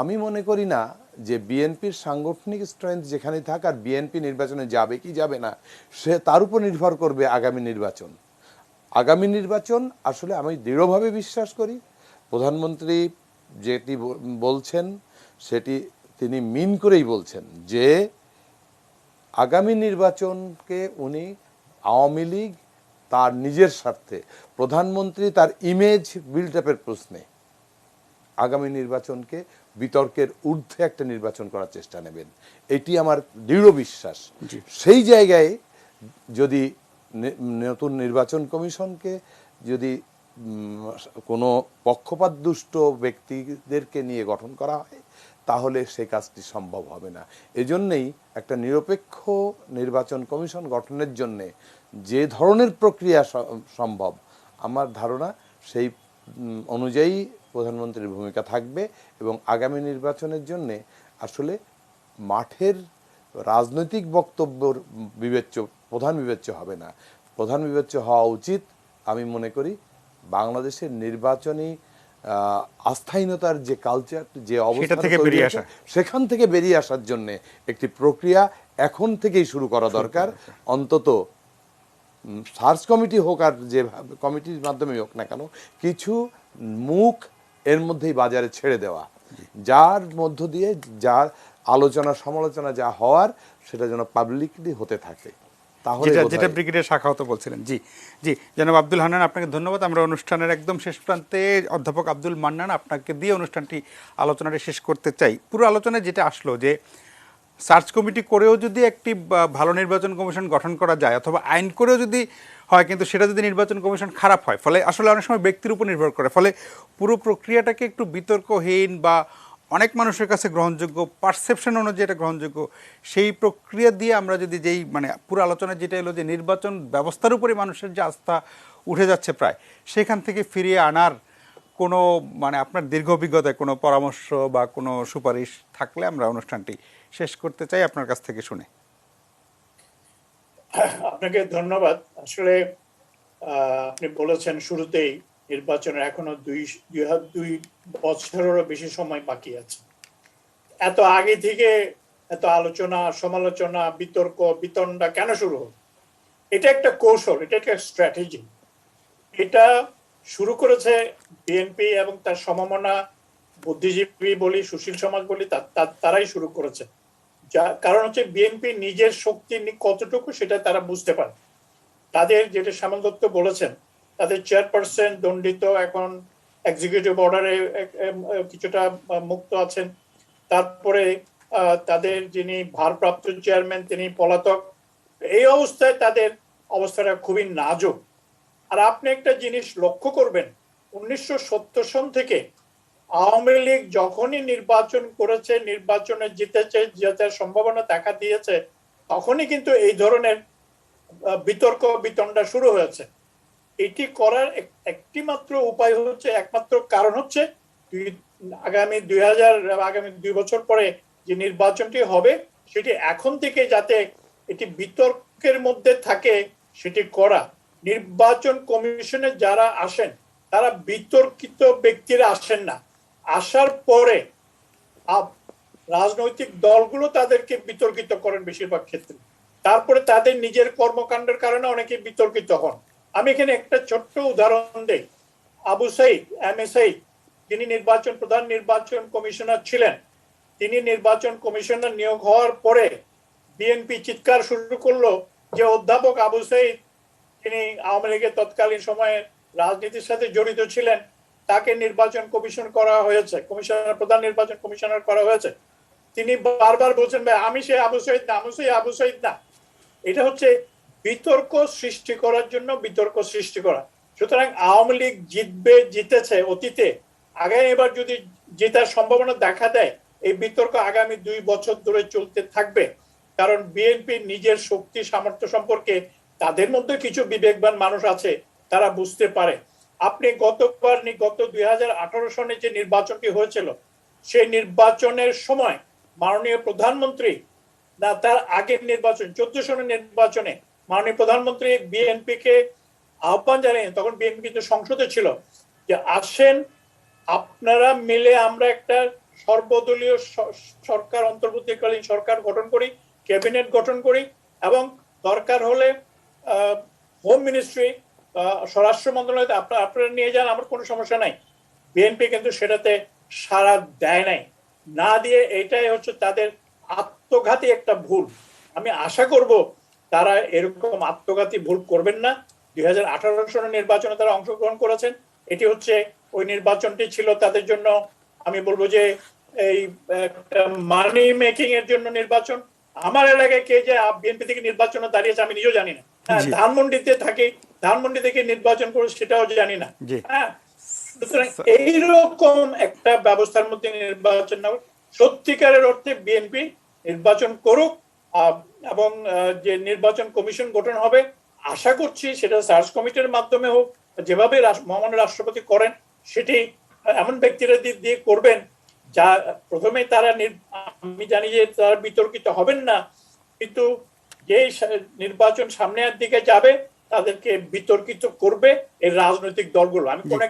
আমি মনে করি না যে বিএনপির সাংগঠনিক স্ট্রেংথ যেখানে থাক, আর বিএনপি নির্বাচনে যাবে কি যাবে না সে তার উপর নির্ভর করবে আগামী নির্বাচন। আগামী নির্বাচন আসলে আমি দৃঢ়ভাবে বিশ্বাস করি প্রধানমন্ত্রী যেটি বলছেন সেটি তিনি মিন করেই বলছেন, যে আগামী নির্বাচনকে উনি আওয়ামী লীগ তার নিজের স্বার্থে, প্রধানমন্ত্রী তার ইমেজ বিল্ড আপের প্রশ্নে আগামী নির্বাচনকে বিতর্কের ঊর্ধ্বে একটা নির্বাচন করার চেষ্টা নেবেন, এটি আমার দৃঢ় বিশ্বাস। সেই জায়গায় যদি নতুন নির্বাচন কমিশনকে যদি কোনো পক্ষপাত দুষ্ট ব্যক্তিদেরকে নিয়ে গঠন করা হয়, তাহলে সে কাজটি সম্ভব হবে না। এজন্যই একটা নিরপেক্ষ নির্বাচন কমিশন গঠনের জন্যে যে ধরনের প্রক্রিয়া সম্ভব, আমার ধারণা সেই অনুযায়ী প্রধানমন্ত্রীর ভূমিকা থাকবে, এবং আগামী নির্বাচনের জন্যে আসলে মাঠের রাজনৈতিক বক্তব্য প্রধান বিবেচ্য হবে না। প্রধান বিবেচ্য হওয়া উচিত, আমি মনে করি, বাংলাদেশের নির্বাচনী আস্থাহীনতার যে কালচার, যে অবস্থা থেকে বেরিয়ে আসা, সেখান থেকে বেরিয়ে আসার জন্য একটি প্রক্রিয়া এখন থেকেই শুরু করা দরকার। অন্তত সার্চ কমিটি হোক আর যে কমিটির মাধ্যমে হোক না কেন, কিছু মুখ এর মধ্যেই বাজারে ছেড়ে দেওয়া, যার মধ্য দিয়ে যার আলোচনা সমালোচনা যা হওয়ার সেটা যেন পাবলিকলি হতে থাকে। তাহলে যেটা ব্রিগেডিয়ার শাখাওয়াত বলছিলেন। জি জি, জনাব আব্দুল হান্নান, আপনাকে ধন্যবাদ। আমরা অনুষ্ঠানের একদম শেষ প্রান্তে অধ্যাপক আব্দুল মান্নান, আপনাকে দিয়ে অনুষ্ঠানটি আলোচনাটি শেষ করতে চাই। পুরো আলোচনায় যেটা আসলো যে সার্চ কমিটি করেও যদি একটি ভালো নির্বাচন কমিশন গঠন করা যায়, অথবা আইন করেও যদি হয়, কিন্তু সেটা যদি নির্বাচন কমিশন খারাপ হয়, ফলে আসলে অনেক সময় ব্যক্তির উপর নির্ভর করে, ফলে পুরো প্রক্রিয়াটাকে একটু বিতর্কহীন বা অনেক মানুষের কাছে গ্রহণযোগ্য, পারসেপশন অনুযায়ী এটা গ্রহণযোগ্য, সেই প্রক্রিয়া দিয়ে আমরা যদি যেই পুরো আলোচনায় যেটা এলো যে নির্বাচন ব্যবস্থার উপরে মানুষের যে আস্থা উঠে যাচ্ছে প্রায়, সেখান থেকে ফিরিয়ে আনার কোনো আপনার দীর্ঘ অভিজ্ঞতায় কোনো পরামর্শ বা কোনো সুপারিশ থাকলে আমরা অনুষ্ঠানটি শেষ করতে চাই আপনার কাছ থেকে শুনে। আপনাকে ধন্যবাদ। আসলে আপনি বলেছেন শুরুতেই নির্বাচনের এখনো দুই বছরেরও বেশি সময় বাকি আছে। এত আগে থেকে এত আলোচনা, সমালোচনা, বিতর্ক, বিতণ্ডা কেন শুরু হলো? এটা একটা কৌশল, এটা একটা স্ট্র্যাটেজি। এটা শুরু করেছে বিএনপি এবং তার সমমনা বুদ্ধিজীবী বলি, সুশীল সমাজ বলি, তারাই শুরু করেছে। কারণ হচ্ছে বিএনপি নিজের শক্তি কতটুকু সেটা তারা বুঝতে পারে। তাদের যেটা শ্যামল দত্ত বলেছেন, তাদের চেয়ারপারসন দণ্ডিত, এখন এক্সিকিউটিভ অর্ডারে কিছুটা মুক্ত আছেন। তারপরে তাদের যিনি ভারপ্রাপ্ত চেয়ারম্যান তিনি পলাতক। এই অবস্থায় তাদের অবস্থাটা খুবই নাজুক। আর আপনি একটা জিনিস লক্ষ্য করবেন, 1970 সন থেকে আওয়ামী লীগ যখনই নির্বাচন করেছে, নির্বাচনে জিতেছে, জেতার সম্ভাবনা দেখা দিয়েছে, তখনই কিন্তু এই ধরনের বিতর্ক বিতণ্ডা শুরু হয়েছে। এটি করার একটি মাত্র উপায় হচ্ছে, একমাত্র কারণ হচ্ছে আগামী 2 বছর পরে যে নির্বাচনটি হবে সেটি এখন থেকে যাতে এটি বিতর্কের মধ্যে থাকে সেটি করা। নির্বাচন কমিশনে যারা আসেন তারা বিতর্কিত ব্যক্তিরা আসেন না। আসার পরে রাজনৈতিক দলগুলো তাদেরকে বিতর্কিত করেন বেশিরভাগ ক্ষেত্রে। তারপরে তাদের নিজের কর্মকাণ্ডের কারণে অনেকে বিতর্কিত হন। আমি এখানে একটা ছোট্ট উদাহরণ দেই। আবু সাইদ, এম এ সাইদ, তিনি প্রধান নির্বাচন কমিশনার ছিলেন। তিনি নির্বাচন কমিশনার নিয়োগ হওয়ার পরে বিএনপি চিৎকার শুরু করলো যে অধ্যাপক আবু সাইদ, তিনি আওয়ামী লীগের তৎকালীন সময়ে রাজনীতির সাথে জড়িত ছিলেন, তাকে নির্বাচন কমিশন করা হয়েছে, প্রধান নির্বাচন কমিশনার করা হয়েছে। তিনি বারবার বলছেন, ভাই আমি সে আবু সাইদ না, আমি সেই আবু সাইদ না। এটা হচ্ছে বিতর্ক সৃষ্টি করার জন্য বিতর্ক সৃষ্টি করা। সুতরাং আওয়ামী লীগ জিতেছে অতীতে, আগামী এবার যদি জেতার সম্ভাবনা দেখা দেয়, এই বিতর্ক আগামী 2 বছর ধরে চলতে থাকবে। কারণ বিএনপি নিজের শক্তি সামর্থ্য সম্পর্কে তাদের মধ্যে কিছু বিবেকবান মানুষ আছে, তারা বুঝতে পারে। আপনি গত 2018 সনে যে নির্বাচনটি হয়েছিল, সেই নির্বাচনের সময় মাননীয় প্রধানমন্ত্রী, না তার আগের নির্বাচন 14 সনের নির্বাচনে মাননীয় প্রধানমন্ত্রী বিএনপি কে আহ্বান জানিয়ে, তখন বিএনপি কিন্তু সংসদে ছিল, যে আসেন আপনারা মিলে আমরা একটা সর্বদলীয় সরকার, অন্তর্বর্তীকালীন সরকার গঠন করি, ক্যাবিনেট গঠন করি, এবং দরকার হলে হোম মিনিস্ট্রি, স্বরাষ্ট্র মন্ত্রণালয় আপনারা নিয়ে যান, আমার কোনো সমস্যা নাই। বিএনপি কিন্তু সেটাতে সাড়া দেয় নাই, না দিয়ে এটাই হচ্ছে তাদের আত্মঘাতী একটা ভুল। আমি আশা করব তারা এরকম আত্মঘাতী ভুল করবেন না। 2018 সনের নির্বাচনে তারা অংশগ্রহণ করেছেন, এটি হচ্ছে ওই নির্বাচনটি ছিল তাদের জন্য, আমি বলবো যে এই মানি মেকিং এর জন্য নির্বাচন। আমার এলাকায় কে যে বিএনপি থেকে নির্বাচনে দাঁড়িয়েছে আমি নিজেও জানি না। ধানমন্ডিতে থাকি, ধানমন্ডি থেকে নির্বাচন করে সেটাও জানি না। হ্যাঁ, সুতরাং এইরকম একটা ব্যবস্থার মধ্যে নির্বাচন না, সত্যিকারের অর্থে বিএনপি নির্বাচন করুক, এবং যে নির্বাচন কমিশন গঠন হবে আশা করছি সেটা সার্চ কমিটির মাধ্যমে হোক, যেভাবে মহামান্য রাষ্ট্রপতি করেন সেটি এমন ব্যক্তিরা দিয়ে করবেন যা প্রথমে তারা, আমি জানি যে তারা বিতর্কিত হবেন না, কিন্তু যে নির্বাচন সামনের দিকে যাবে তাদেরকে বিতর্কিত করবে এই রাজনৈতিক দলগুলো। আমি কোন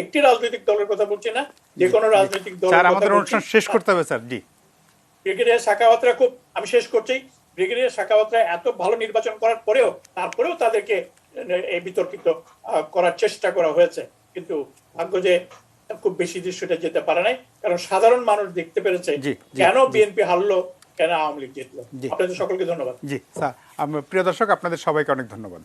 একটি রাজনৈতিক দলের কথা বলছি না, যে কোনো রাজনৈতিক দল। আমাদের অনুষ্ঠান শেষ করতে হবে স্যার। জি, ব্রিগেডিয়ার সাখাওয়াতরা খুব, আমি শেষ করছি, ব্রিগেডিয়ার সাখাওয়াতরা এত ভালো নির্বাচন করার পরেও তারপরেও তাদেরকে এই বিতর্কিত করার চেষ্টা করা হয়েছে, কিন্তু ভাগ্য যে খুব বেশি দৃশ্যটা যেতে পারে নাই, কারণ সাধারণ মানুষ দেখতে পেরেছে কেন বিএনপি হারলো, কেন আওয়ামী লীগ জিতলো। আপনাদের সকলকে ধন্যবাদ। জি স্যার, প্রিয় দর্শক আপনাদের সবাইকে অনেক ধন্যবাদ।